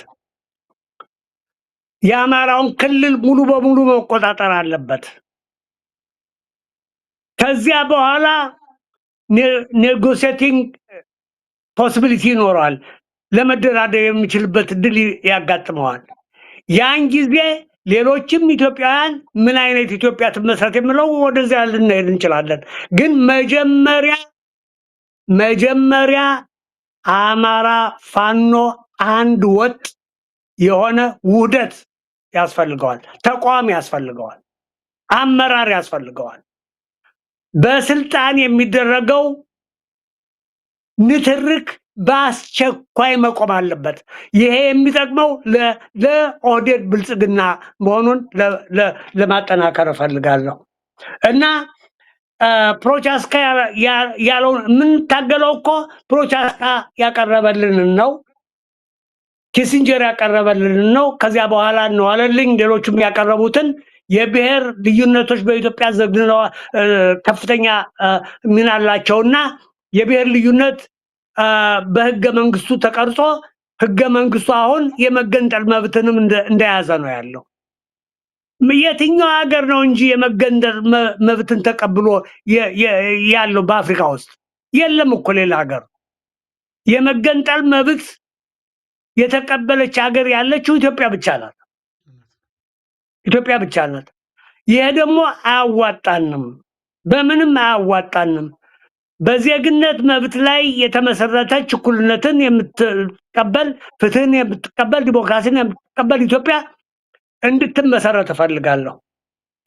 የአማራውን ክልል ሙሉ በሙሉ መቆጣጠር አለበት። ከዚያ በኋላ ኔጎቲዬቲንግ ፖሲቢሊቲ ይኖራል። ለመደራደር የሚችልበት ድል ያጋጥመዋል። ያን ጊዜ ሌሎችም ኢትዮጵያውያን ምን አይነት ኢትዮጵያ ትመስረት የሚለው ወደዚያ ልንሄድ እንችላለን። ግን መጀመሪያ አማራ ፋኖ አንድ ወጥ የሆነ ውህደት ያስፈልገዋል። ተቋም ያስፈልገዋል። አመራር ያስፈልገዋል። በስልጣን የሚደረገው ንትርክ በአስቸኳይ መቆም አለበት። ይሄ የሚጠቅመው ለኦህዴድ ብልጽግና መሆኑን ለማጠናከር እፈልጋለሁ እና ፕሮቻስካ ያለውን የምንታገለው እኮ ፕሮቻስካ ያቀረበልንን ነው፣ ኪሲንጀር ያቀረበልንን ነው። ከዚያ በኋላ ነው አለልኝ ሌሎችም ያቀረቡትን የብሔር ልዩነቶች በኢትዮጵያ ዘግነው ከፍተኛ ሚና አላቸውና የብሔር ልዩነት በህገ መንግስቱ ተቀርጾ ህገ መንግስቱ አሁን የመገንጠል መብትንም እንደያዘ ነው ያለው። የትኛው ሀገር ነው እንጂ የመገንጠል መብትን ተቀብሎ ያለው? በአፍሪካ ውስጥ የለም እኮ ሌላ ሀገር የመገንጠል መብት የተቀበለች ሀገር ያለችው ኢትዮጵያ ብቻ ናት። ኢትዮጵያ ብቻ ናት። ይሄ ደግሞ አያዋጣንም፣ በምንም አያዋጣንም። በዜግነት መብት ላይ የተመሰረተች እኩልነትን የምትቀበል ፍትህን የምትቀበል ዲሞክራሲን የምትቀበል ኢትዮጵያ እንድትመሰረት እፈልጋለሁ።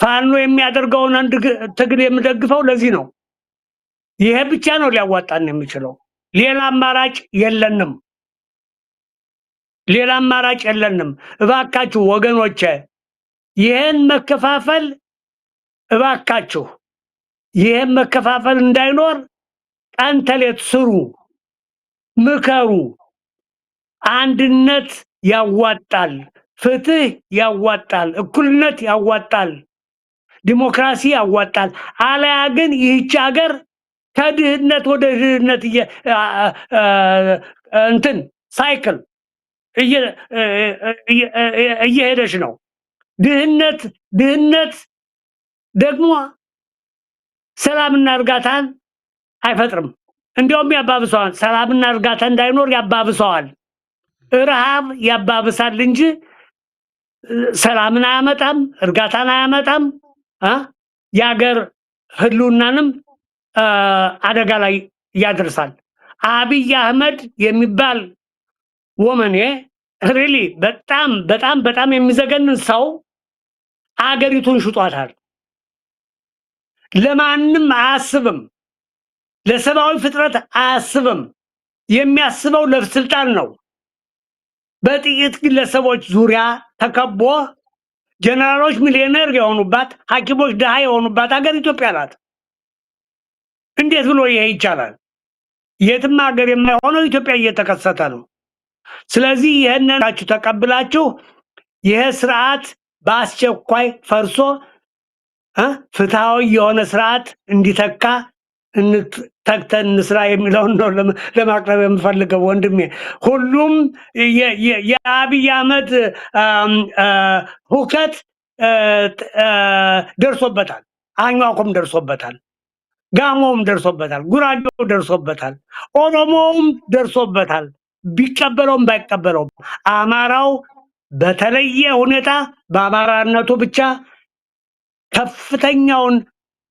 ፋኖ የሚያደርገውን አንድ ትግል የምደግፈው ለዚህ ነው። ይሄ ብቻ ነው ሊያዋጣን የሚችለው። ሌላ አማራጭ የለንም። ሌላ አማራጭ የለንም። እባካችሁ ወገኖቼ ይሄን መከፋፈል እባካችሁ ይሄን መከፋፈል እንዳይኖር ቀን ተሌት ስሩ፣ ምከሩ። አንድነት ያዋጣል፣ ፍትህ ያዋጣል፣ እኩልነት ያዋጣል፣ ዲሞክራሲ ያዋጣል። አለያ ግን ይህች ሀገር ከድህነት ወደ ድህነት እንትን ሳይክል እየሄደች ነው። ድህነት ደግሞ ሰላምና እርጋታን አይፈጥርም፣ እንዲያውም ያባብሰዋል። ሰላምና እርጋታ እንዳይኖር ያባብሰዋል። ረሃብ ያባብሳል እንጂ ሰላምን አያመጣም፣ እርጋታን አያመጣም። የሀገር ህልውናንም አደጋ ላይ ያደርሳል። አብይ አህመድ የሚባል ወመኔ ሪሊ በጣም በጣም በጣም የሚዘገንን ሰው አገሪቱን ሽጧታል። ለማንም አያስብም፣ ለሰብአዊ ፍጥረት አያስብም። የሚያስበው ለስልጣን ነው። በጥቂት ግለሰቦች ዙሪያ ተከቦ ጀነራሎች ሚሊዮነር የሆኑባት፣ ሐኪሞች ድሃ የሆኑባት ሀገር ኢትዮጵያ ናት። እንዴት ብሎ ይሄ ይቻላል? የትም ሀገር የማይሆነው ኢትዮጵያ እየተከሰተ ነው። ስለዚህ ይሄንን ተቀብላችሁ ይሄ ስርዓት በአስቸኳይ ፈርሶ ፍትሃዊ የሆነ ስርዓት እንዲተካ ተግተን እንስራ የሚለውን ነው ለማቅረብ የምፈልገው ወንድሜ። ሁሉም የአብይ አህመድ ሁከት ደርሶበታል። አኟኩም ደርሶበታል፣ ጋሞም ደርሶበታል፣ ጉራጌው ደርሶበታል፣ ኦሮሞውም ደርሶበታል። ቢቀበለውም ባይቀበለውም አማራው በተለየ ሁኔታ በአማራነቱ ብቻ ከፍተኛውን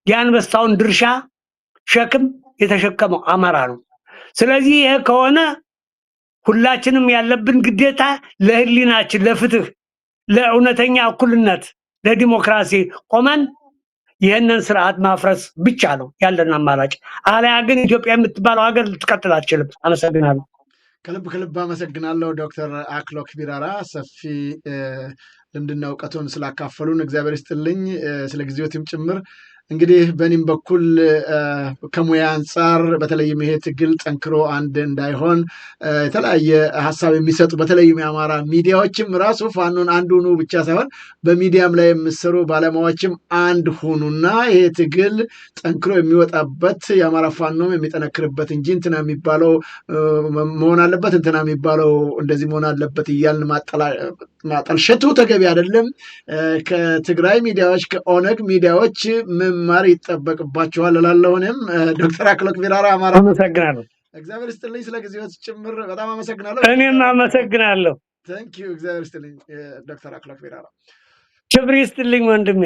የአንበሳውን ድርሻ ሸክም የተሸከመው አማራ ነው። ስለዚህ ይሄ ከሆነ ሁላችንም ያለብን ግዴታ ለህሊናችን፣ ለፍትህ፣ ለእውነተኛ እኩልነት፣ ለዲሞክራሲ ቆመን ይህንን ስርዓት ማፍረስ ብቻ ነው ያለን አማራጭ። አለያ ግን ኢትዮጵያ የምትባለው ሀገር ልትቀጥል አትችልም። አመሰግናለሁ። ከልብ አመሰግናለሁ ዶክተር አክሎክ ቢራራ ሰፊ ልምድና እውቀቱን ስላካፈሉን እግዚአብሔር ይስጥልኝ፣ ስለ ጊዜዎትም ጭምር። እንግዲህ በእኔም በኩል ከሙያ አንጻር በተለይም ይሄ ትግል ጠንክሮ አንድ እንዳይሆን የተለያየ ሀሳብ የሚሰጡ በተለይም የአማራ ሚዲያዎችም ራሱ ፋኖን አንድ ሁኑ ብቻ ሳይሆን በሚዲያም ላይ የምሰሩ ባለሙያዎችም አንድ ሁኑና ይሄ ትግል ጠንክሮ የሚወጣበት የአማራ ፋኖም የሚጠነክርበት እንጂ እንትና የሚባለው መሆን አለበት እንትና የሚባለው እንደዚህ መሆን አለበት እያልን ማጠልሸቱ ተገቢ አይደለም። ከትግራይ ሚዲያዎች ከኦነግ ሚዲያዎች መማር ይጠበቅባቸዋል እላለሁ። እኔም ዶክተር አክሎክ ቢራራ አማራ አመሰግናለሁ። እግዚአብሔር ይስጥልኝ፣ ስለ ጊዜዎች ጭምር በጣም አመሰግናለሁ። እኔም አመሰግናለሁ። ታንኪዩ። እግዚአብሔር ይስጥልኝ ዶክተር አክሎክ ቢራራ። ክብር ይስጥልኝ ወንድሜ፣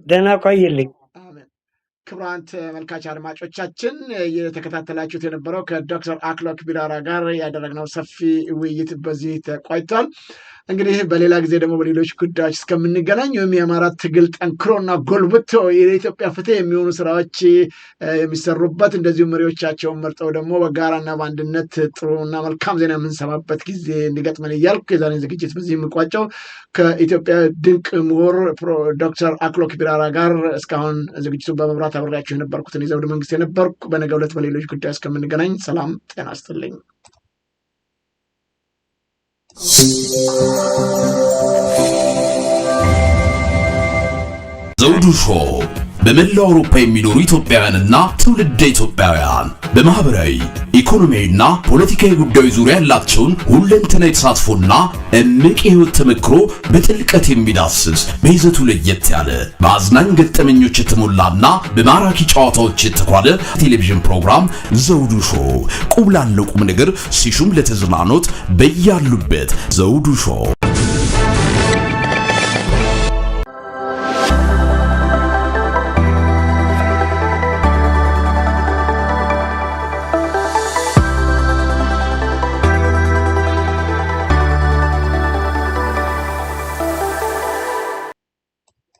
ደህና ቆይልኝ። አሜን። ክቡራን ተመልካች አድማጮቻችን እየተከታተላችሁት የነበረው ከዶክተር አክሎክ ቢራራ ጋር ያደረግነው ሰፊ ውይይት በዚህ ተቋጭቷል። እንግዲህ በሌላ ጊዜ ደግሞ በሌሎች ጉዳዮች እስከምንገናኝ ወይም የአማራ ትግል ጠንክሮና ጎልብቶ የኢትዮጵያ ፍትህ የሚሆኑ ስራዎች የሚሰሩበት እንደዚሁ መሪዎቻቸውን መርጠው ደግሞ በጋራና በአንድነት ጥሩና መልካም ዜና የምንሰማበት ጊዜ እንዲገጥመን እያልኩ የዛሬን ዝግጅት በዚህ የምቋጨው ከኢትዮጵያ ድንቅ ምሁር ዶክተር አክሎክ ቢራራ ጋር እስካሁን ዝግጅቱን በመብራት አብሬያችሁ የነበርኩትን የዘውዱ መንግስት የነበርኩ። በነገው ዕለት በሌሎች ጉዳዮች እስከምንገናኝ ሰላም ጤና ይስጥልኝ። ዘውዱ ሾው በመላው አውሮፓ የሚኖሩ ኢትዮጵያውያንና ትውልደ ኢትዮጵያውያን በማህበራዊ ኢኮኖሚያዊና ፖለቲካዊ ጉዳዮች ዙሪያ ያላቸውን ሁለንተናዊ ተሳትፎና እምቅ የህይወት ተመክሮ በጥልቀት የሚዳስስ በይዘቱ ለየት ያለ በአዝናኝ ገጠመኞች የተሞላና በማራኪ ጨዋታዎች የተኳለ ቴሌቪዥን ፕሮግራም ዘውዱ ሾው። ቁም ላለው ቁም ነገር ሲሹም ለተዝናኖት በያሉበት ዘውዱ ሾው